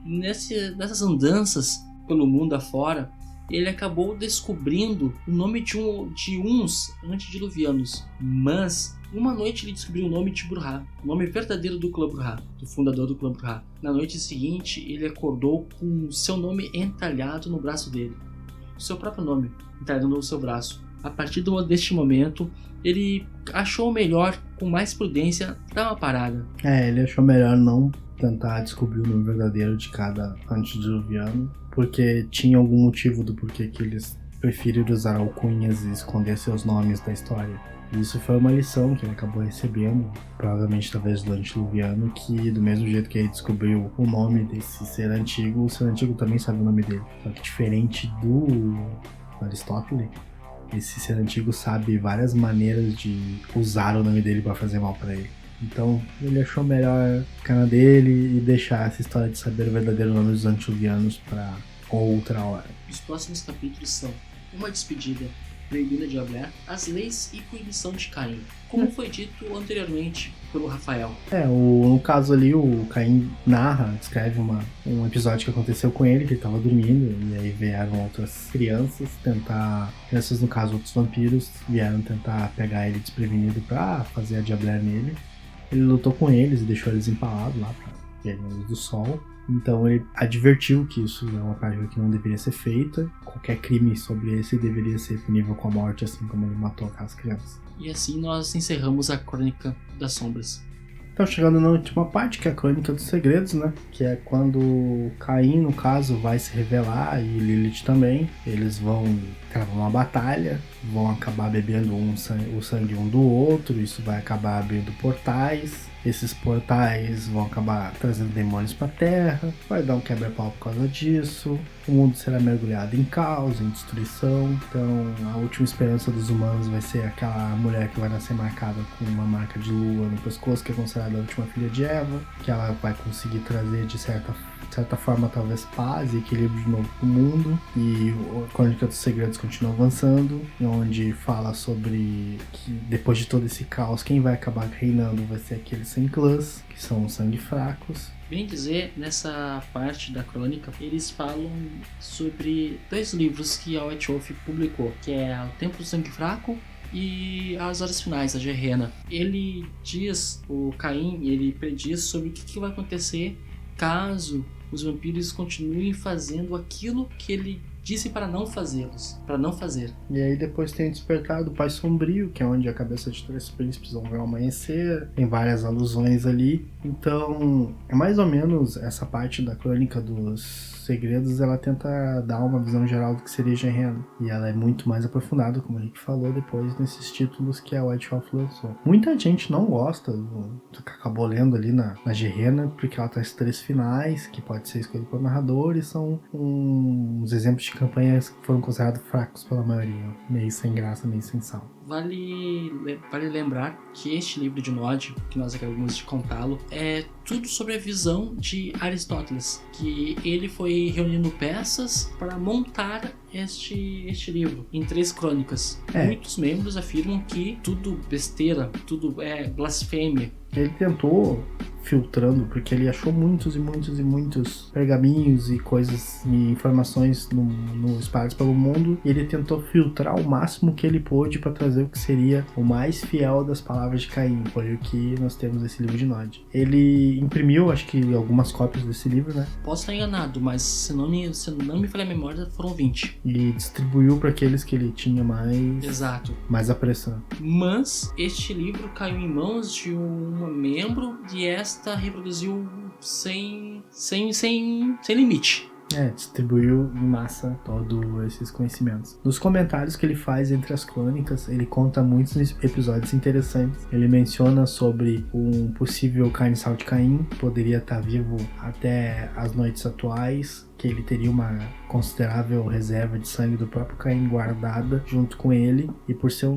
nessas andanças pelo mundo afora, ele acabou descobrindo o nome de uns antediluvianos, mas uma noite ele descobriu o nome de Brujah, o nome verdadeiro do clã Brujah, do fundador do clã Brujah. Na noite seguinte, ele acordou com seu nome entalhado no braço dele, o seu próprio nome entalhado no seu braço. A partir deste momento, ele achou melhor, com mais prudência, dar uma parada. Ele achou melhor não tentar descobrir o nome verdadeiro de cada antediluviano, porque tinha algum motivo do porquê que eles preferiram usar alcunhas e esconder seus nomes da história. E isso foi uma lição que ele acabou recebendo, provavelmente através do antediluviano, que do mesmo jeito que ele descobriu o nome desse ser antigo, o ser antigo também sabe o nome dele. Só que diferente do Aristóteles, esse ser antigo sabe várias maneiras de usar o nome dele para fazer mal para ele. Então ele achou melhor ficar na dele e deixar essa história de saber o verdadeiro nome dos antediluvianos para outra hora. Os próximos capítulos são uma despedida, proibida de Abler, as leis e proibição de Caim, como foi dito anteriormente pelo Rafael. No caso ali, o Caim descreve um episódio que aconteceu com ele, que ele estava dormindo, e aí vieram outras crianças no caso outros vampiros, vieram tentar pegar ele desprevenido pra fazer a Diabler nele. Ele lutou com eles e deixou eles empalados lá pra verem a luz do sol. Então ele advertiu que isso é uma prática que não deveria ser feita. Qualquer crime sobre esse deveria ser punível com a morte, assim como ele matou aquelas crianças. E assim nós encerramos a Crônica das Sombras. Então chegando na última parte, que é a Crônica dos Segredos, né? Que é quando Caim, no caso, vai se revelar, e Lilith também. Eles vão travar uma batalha, vão acabar bebendo o sangue um do outro, isso vai acabar abrindo portais. Esses portais vão acabar trazendo demônios pra Terra, vai dar um quebra-pau por causa disso, o mundo será mergulhado em caos, em destruição. Então a última esperança dos humanos vai ser aquela mulher que vai nascer marcada com uma marca de lua no pescoço, que é considerada a última filha de Eva, que ela vai conseguir trazer de certa forma talvez paz e equilíbrio de novo pro mundo. E a Crônica dos Segredos continua avançando, onde fala sobre que depois de todo esse caos, quem vai acabar reinando vai ser aqueles sem clãs, que são os sangue fracos. Bem dizer, nessa parte da crônica, eles falam sobre 2 livros que a White Wolf publicou, que é O Templo do Sangue Fraco e As Horas Finais, a Gehenna. Ele diz, o Caim, ele prediz sobre o que vai acontecer caso os vampiros continuem fazendo aquilo que ele disse para não fazer. E aí depois tem o Despertar do Pai Sombrio, que é onde a cabeça de 3 príncipes vão ver o amanhecer. Tem várias alusões ali. Então, é mais ou menos essa parte da Crônica dos Segredos, ela tenta dar uma visão geral do que seria Gehenna. E ela é muito mais aprofundada, como a gente falou depois, nesses títulos que a White Wolf lançou. Muita gente não gosta do que acabou lendo ali na Gehenna, porque ela traz 3 finais, que pode ser escolhido por narrador, e são uns exemplos de campanhas que foram considerados fracos pela maioria. Meio sem graça, meio sem sal. Vale lembrar que este livro de Nod, que nós acabamos de contá-lo, é tudo sobre a visão de Aristóteles, que ele foi reunindo peças para montar este livro em 3 crônicas. Muitos membros afirmam que tudo besteira, tudo é blasfêmia. Ele tentou filtrando, porque ele achou muitos e muitos e muitos pergaminhos e coisas e informações no espalhados pelo mundo, e ele tentou filtrar o máximo que ele pôde para trazer o que seria o mais fiel das palavras de Caim. Foi o que nós temos nesse livro de Nod. Ele imprimiu, acho que algumas cópias desse livro, né? Posso estar enganado, mas se não me falha a memória, foram 20. E distribuiu para aqueles que ele tinha mais... Exato. Mais apressando. Mas este livro caiu em mãos de uma membro e esta reproduziu sem limite. Distribuiu em massa todos esses conhecimentos. Nos comentários que ele faz entre as crônicas, ele conta muitos episódios interessantes. Ele menciona sobre um possível carniçal de Caim, que poderia estar vivo até as noites atuais, que ele teria uma considerável reserva de sangue do próprio Caim guardada junto com ele, e por ser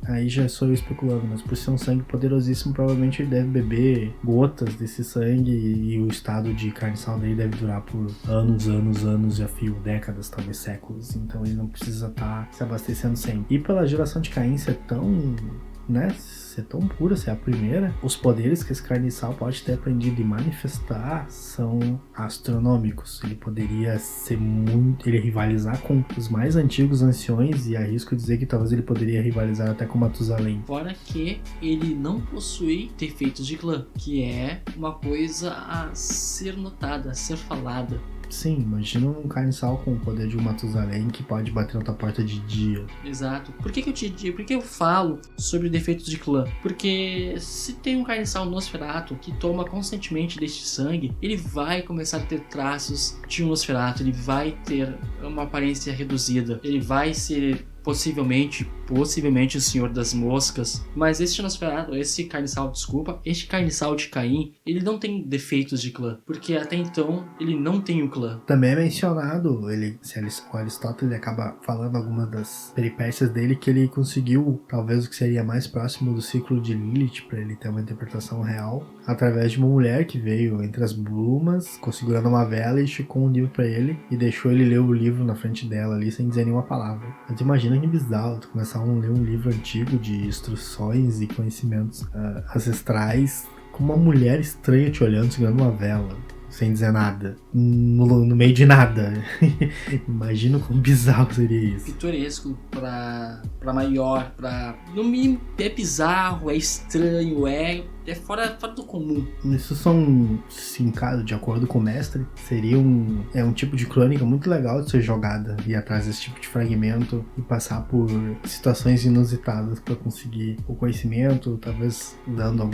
aí já sou eu especulando, mas por ser um sangue poderosíssimo, provavelmente ele deve beber gotas desse sangue, e o estado de carniçal dele deve durar por anos, já fio, décadas, talvez séculos. Então ele não precisa estar se abastecendo sempre. E pela geração de Caim ser tão né, ser tão pura, ser a primeira, os poderes que esse carniçal pode ter aprendido e manifestar são astronômicos. Ele poderia ser muito... ele rivalizar com os mais antigos anciões, e arrisco dizer que talvez ele poderia rivalizar até com Matusalém. Fora que ele não possui defeitos de clã, que é uma coisa a ser notada, a ser falada. Sim, imagina um carniçal com o poder de um Matusalém que pode bater na tua porta de dia. Exato. Por que eu falo sobre defeitos de clã? Porque se tem um carniçal Nosferatu que toma constantemente deste sangue, ele vai começar a ter traços de um Nosferatu, ele vai ter uma aparência reduzida, ele vai ser possivelmente o Senhor das Moscas, mas este carniçal de Caim, ele não tem defeitos de clã, porque até então ele não tem um clã. Também é mencionado, o Aristóteles acaba falando algumas das peripécias dele, que ele conseguiu, talvez o que seria mais próximo do ciclo de Lilith, para ele ter uma interpretação real, através de uma mulher que veio entre as brumas, segurando uma vela, e esticou um livro para ele e deixou ele ler o livro na frente dela ali, sem dizer nenhuma palavra. Mas imagina que bizarro tu começar a ler um livro antigo de instruções e conhecimentos ancestrais com uma mulher estranha te olhando, segurando uma vela, sem dizer nada, no meio de nada. Imagina como bizarro seria isso. Pitoresco pra maior, no mínimo é bizarro, é estranho, é fora do comum. Isso são, sim, caso de acordo com o mestre, seria um tipo de crônica muito legal de ser jogada, ir atrás desse tipo de fragmento e passar por situações inusitadas para conseguir o conhecimento, talvez dando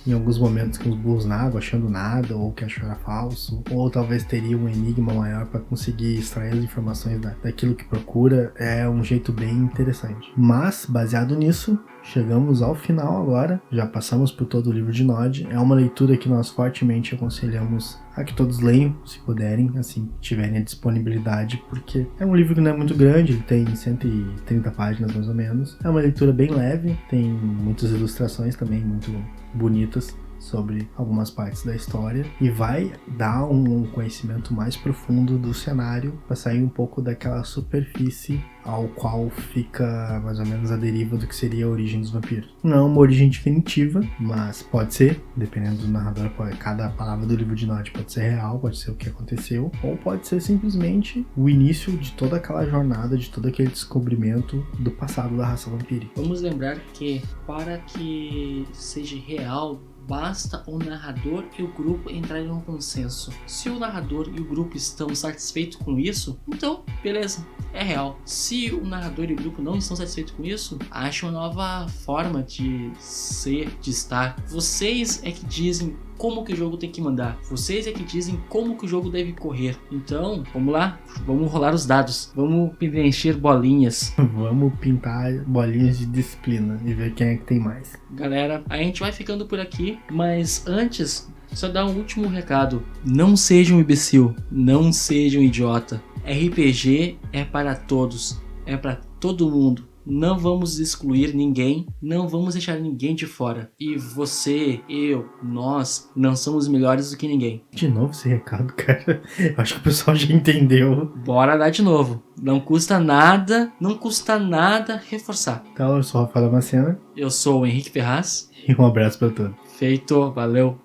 em alguns momentos com os burros na água, achando nada, ou que achou era falso, ou talvez teria um enigma maior para conseguir extrair as informações daquilo que procura. É um jeito bem interessante. Mas, baseado nisso, chegamos ao final agora, já passamos por todo o livro de Nod. É uma leitura que nós fortemente aconselhamos a que todos leiam, se puderem, assim, tiverem a disponibilidade, porque é um livro que não é muito grande, ele tem 130 páginas mais ou menos. É uma leitura bem leve, tem muitas ilustrações também muito bonitas sobre algumas partes da história, e vai dar um conhecimento mais profundo do cenário, para sair um pouco daquela superfície ao qual fica mais ou menos a deriva do que seria a origem dos vampiros. Não é uma origem definitiva, mas pode ser, dependendo do narrador, cada palavra do livro de Nod pode ser real, pode ser o que aconteceu, ou pode ser simplesmente o início de toda aquela jornada, de todo aquele descobrimento do passado da raça vampírica. Vamos lembrar que, para que seja real, basta o narrador e o grupo entrarem em um consenso. Se o narrador e o grupo estão satisfeitos com isso, então, beleza, é real. Se o narrador e o grupo não estão satisfeitos com isso, ache uma nova forma de ser, de estar. Vocês é que dizem como que o jogo tem que mandar. Vocês é que dizem como que o jogo deve correr. Então, vamos lá, vamos rolar os dados, vamos preencher bolinhas. Vamos pintar bolinhas de disciplina e ver quem é que tem mais. Galera, a gente vai ficando por aqui, mas antes, só dar um último recado. Não seja um imbecil, não seja um idiota. RPG é para todos, é para todo mundo. Não vamos excluir ninguém, não vamos deixar ninguém de fora. E você, eu, nós, não somos melhores do que ninguém. De novo esse recado, cara. Acho que o pessoal já entendeu. Bora dar de novo. Não custa nada reforçar. Então, eu sou o Rafael Damasceno. Eu sou o Henrique Ferraz. E um abraço pra todos. Feito, valeu.